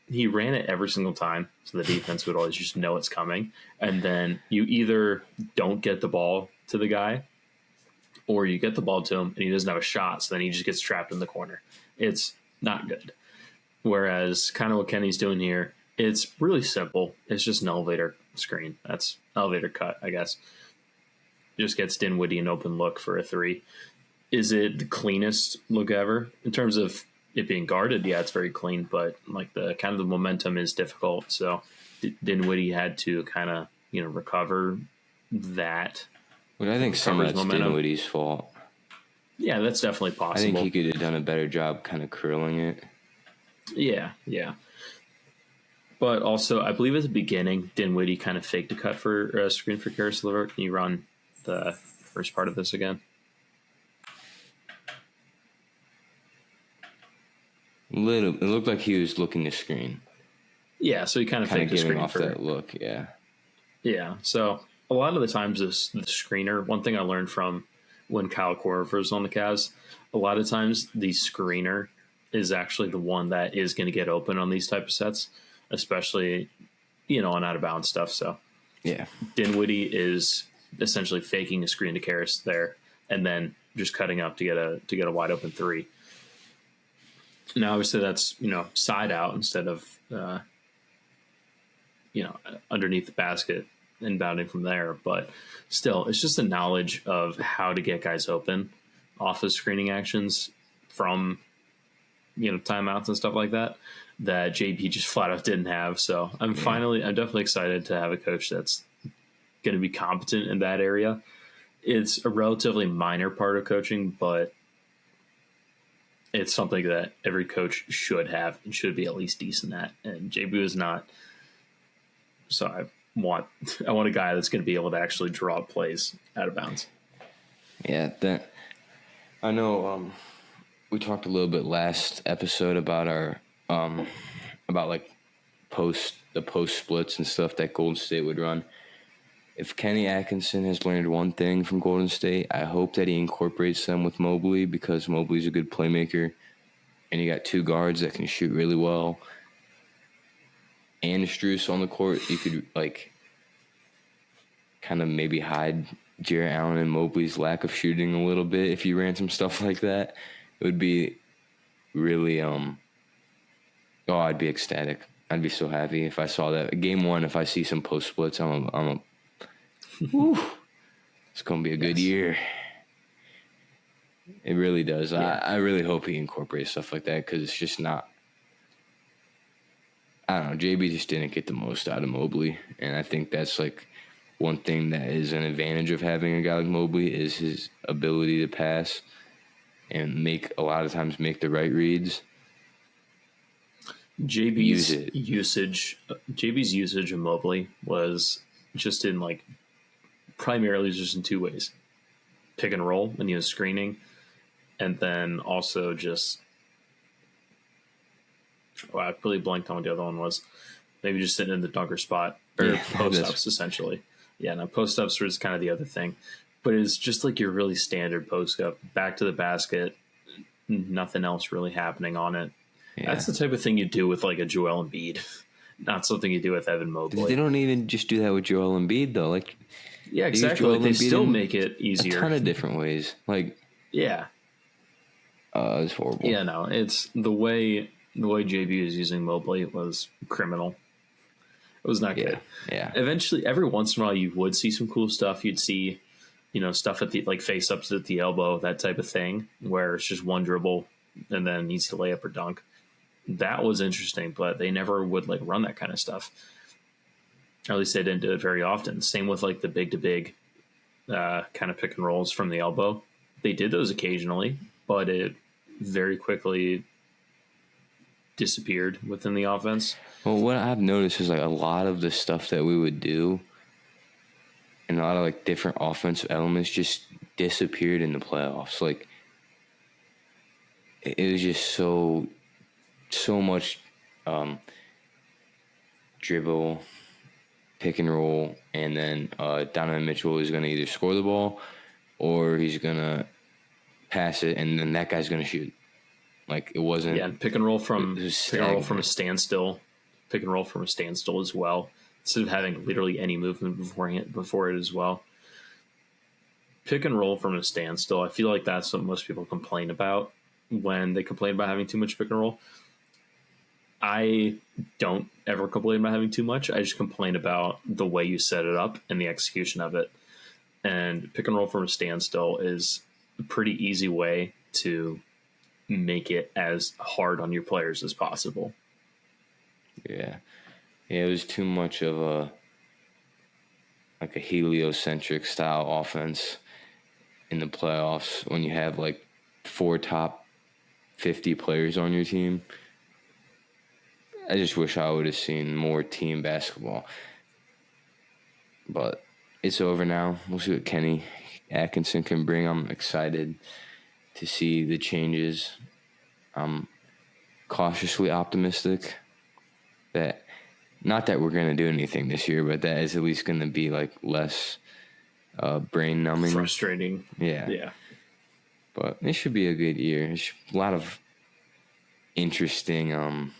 he ran it every single time, so the defense would always just know it's coming. And then you either don't get the ball to the guy, or you get the ball to him and he doesn't have a shot, so then he just gets trapped in the corner. It's not good. Whereas kind of what Kenny's doing here, it's really simple. It's just an elevator screen. That's elevator cut, I guess. Just gets Dinwiddie an open look for a 3. Is it the cleanest look ever? In terms of it being guarded, yeah, it's very clean, but the kind of the momentum is difficult. So Dinwiddie had to kind of, recover that. But I think some of that's Dinwiddie's fault. Yeah, that's definitely possible. I think he could have done a better job kind of curling it. Yeah. But also, I believe at the beginning, Dinwiddie kind of faked a cut for a screen for Karis LeVert. Can you run the first part of this again? It looked like he was looking to screen. Yeah, so he kind of faked the screen off that look. Yeah. So a lot of the times, the screener. One thing I learned from when Kyle Korver was on the Cavs, a lot of times the screener is actually the one that is going to get open on these type of sets, especially on out of bounds stuff. So yeah, Dinwiddie is essentially faking a screen to Karis there, and then just cutting up to get a wide open 3. Now, obviously, that's, side out instead of, underneath the basket and bounding from there. But still, it's just a knowledge of how to get guys open off of screening actions from, timeouts and stuff like that JB just flat out didn't have. So I'm definitely excited to have a coach that's going to be competent in that area. It's a relatively minor part of coaching, but it's something that every coach should have and should be at least decent at. And JB is not. So I want a guy that's going to be able to actually draw up plays out of bounds. Yeah, I know. We talked a little bit last episode about our post splits and stuff that Golden State would run. If Kenny Atkinson has learned one thing from Golden State, I hope that he incorporates them with Mobley, because Mobley's a good playmaker, and you got 2 guards that can shoot really well. And Strus on the court, you could kind of maybe hide Jarrett Allen and Mobley's lack of shooting a little bit if you ran some stuff like that. It would be really I'd be ecstatic. I'd be so happy if I saw that. Game 1, if I see some post splits, it's gonna be a good year. It really does. Yeah. I really hope he incorporates stuff like that, because it's just not. I don't know. JB just didn't get the most out of Mobley, and I think that's one thing that is an advantage of having a guy like Mobley is his ability to pass and a lot of times make the right reads. JB's usage of Mobley was just in primarily just in two ways: pick and roll when he was screening, and then also just I really blanked on what the other one was. Maybe just sitting in the dunker spot or post ups essentially. Yeah, no, post ups was kind of the other thing, but it's just your really standard post up, back to the basket, nothing else really happening on it. Yeah. That's the type of thing you do with a Joel Embiid, not something you do with Evan Mobley. They don't even just do that with Joel Embiid though. Yeah, exactly. They still make it easier. A ton of different ways. Yeah. It's horrible. Yeah, no, it's the way JB is using Mobley was criminal. It was not good. Yeah. Eventually, every once in a while, you would see some cool stuff. You'd see, stuff at the face ups at the elbow, that type of thing, where it's just one dribble and then needs to lay up or dunk. That was interesting, but they never would run that kind of stuff. Or at least they didn't do it very often. Same with the big to big kind of pick and rolls from the elbow. They did those occasionally, but it very quickly disappeared within the offense. Well, what I've noticed is a lot of the stuff that we would do and a lot of different offensive elements just disappeared in the playoffs. It was just so much dribble, pick and roll, and then Donovan Mitchell is going to either score the ball or he's going to pass it, and then that guy's going to shoot. It wasn't. Yeah, and pick and roll from a standstill. Pick and roll from a standstill as well, instead of having literally any movement before it as well. Pick and roll from a standstill. I feel that's what most people complain about when they complain about having too much pick and roll. I don't ever complain about having too much. I just complain about the way you set it up and the execution of it. And pick and roll from a standstill is a pretty easy way to make it as hard on your players as possible. Yeah. It was too much of a heliocentric style offense in the playoffs when you have 4 top 50 players on your team. I just wish I would have seen more team basketball. But it's over now. We'll see what Kenny Atkinson can bring. I'm excited to see the changes. I'm cautiously optimistic that, not that we're going to do anything this year, but that is at least going to be less brain numbing. Frustrating. Yeah. But it should be a good year. There's a lot of interesting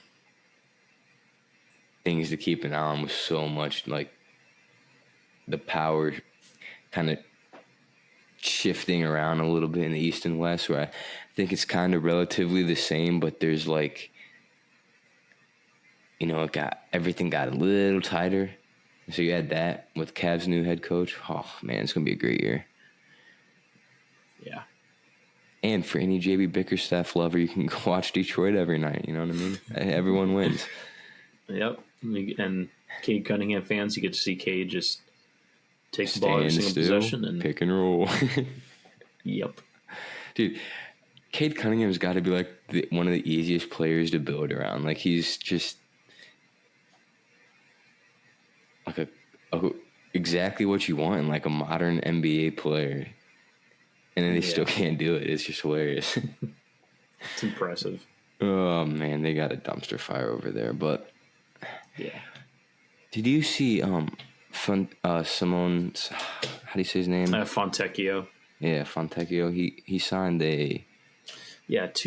things to keep an eye on with so much the power kind of shifting around a little bit in the East and West, where I think it's kind of relatively the same, but there's everything got a little tighter. So you had that with Cavs' new head coach. Oh man, it's gonna be a great year. Yeah. And for any JB Bickerstaff lover, you can go watch Detroit every night. You know what I mean? Everyone wins. Yep. And Cade Cunningham fans, you get to see Cade just take the ball every single possession and pick and roll. Yep. Dude, Cade Cunningham's got to be one of the easiest players to build around. He's just exactly what you want in a modern NBA player. And then they still can't do it. It's just hilarious. It's impressive. Oh man, they got a dumpster fire over there. But yeah. Did you see Simone's, how do you say his name? Fontecchio. Yeah, Fontecchio. He signed 2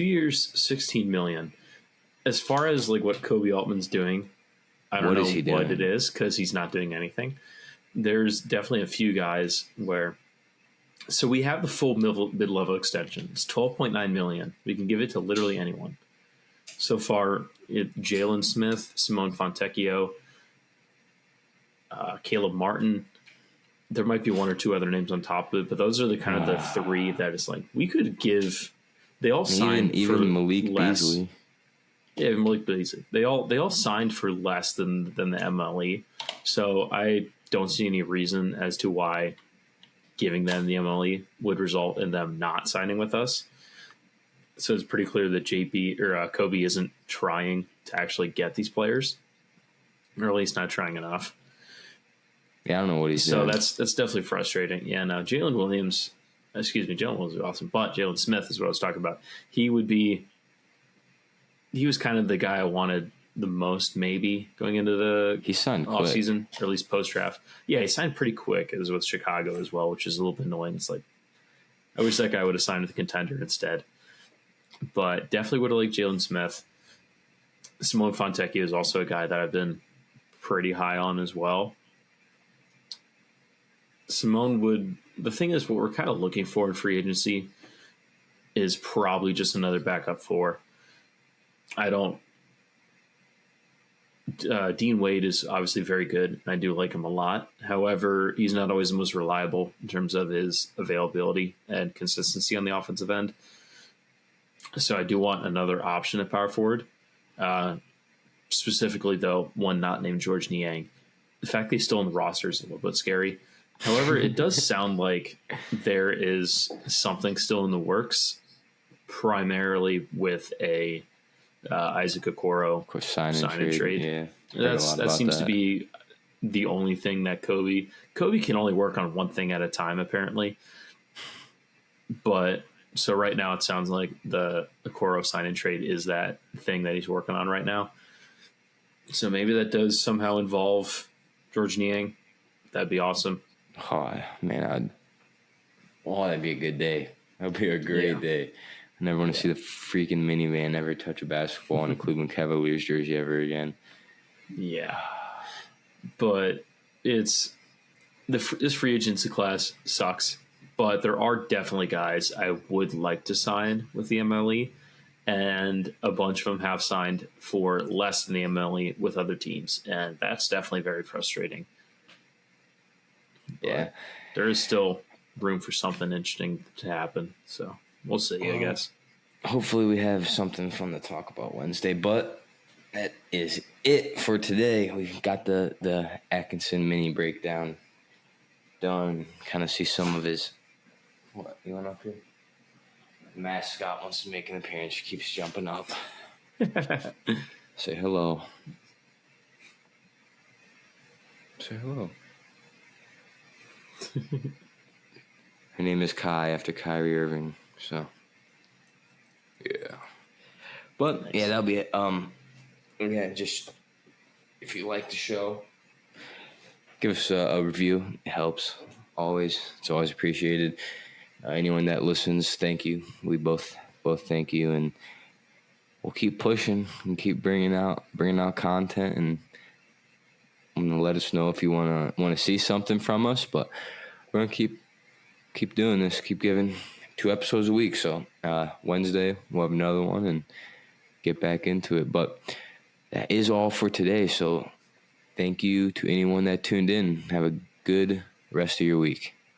years, $16 million. As far as what Kobe Altman's doing, I don't know what it is, because he's not doing anything. There's definitely a few guys where. So we have the full mid-level extension. It's $12.9 million. We can give it to literally anyone. So far, Jalen Smith, Simone Fontecchio, Caleb Martin. There might be one or two other names on top of it, but those are the kind of the three that is we could give. They all signed even for Malik less. Beasley. Yeah, Malik Beasley. They all signed for less than the MLE. So I don't see any reason as to why giving them the MLE would result in them not signing with us. So it's pretty clear that Kobe isn't trying to actually get these players, or at least not trying enough. Yeah, I don't know what he's doing. So that's definitely frustrating. Yeah, no, Jalen Williams is awesome, but Jalen Smith is what I was talking about. He was kind of the guy I wanted the most, maybe going into the offseason, or at least post draft. Yeah, he signed pretty quick. It was with Chicago as well, which is a little bit annoying. It's like, I wish that guy would have signed with the contender instead. But definitely would have liked Jalen Smith. Simone Fontecchio is also a guy that I've been pretty high on as well. The thing is, what we're kind of looking for in free agency is probably just another backup four. Dean Wade is obviously very good, and I do like him a lot. However, he's not always the most reliable in terms of his availability and consistency on the offensive end. So I do want another option at power forward. Specifically, though, one not named George Niang. The fact that he's still in the roster is a little bit scary. However, it does sound like there is something still in the works, primarily with a Isaac Okoro sign and trade. Yeah, that seems to be the only thing that Kobe can only work on one thing at a time, apparently. But so right now it sounds like the Okoro sign and trade is that thing that he's working on right now. So maybe that does somehow involve George Niang. That'd be awesome. Oh man, that'd be a good day. That'd be a great day. I never want to see the freaking minivan ever touch a basketball in a Cleveland Cavaliers jersey ever again. Yeah, but this free agency class sucks. But there are definitely guys I would like to sign with the MLE, and a bunch of them have signed for less than the MLE with other teams, and that's definitely very frustrating. But yeah, there is still room for something interesting to happen, so we'll see, I guess. Hopefully we have something fun to talk about Wednesday, but that is it for today. We've got the Atkinson mini breakdown done. Kind of see some of his... What, you want up here? Mascot wants to make an appearance. She keeps jumping up. Say hello. Say hello. Her name is Kai, after Kyrie Irving. So, yeah. But, nice. Yeah, that'll be it. Yeah, just, if you like the show, give us a review. It helps. Always. It's always appreciated. Anyone that listens, thank you. We both thank you, and we'll keep pushing and keep bringing out content, and let us know if you want to see something from us. But we're gonna keep doing this, keep giving 2 episodes a week. So Wednesday we'll have another one and get back into it. But that is all for today. So thank you to anyone that tuned in. Have a good rest of your week.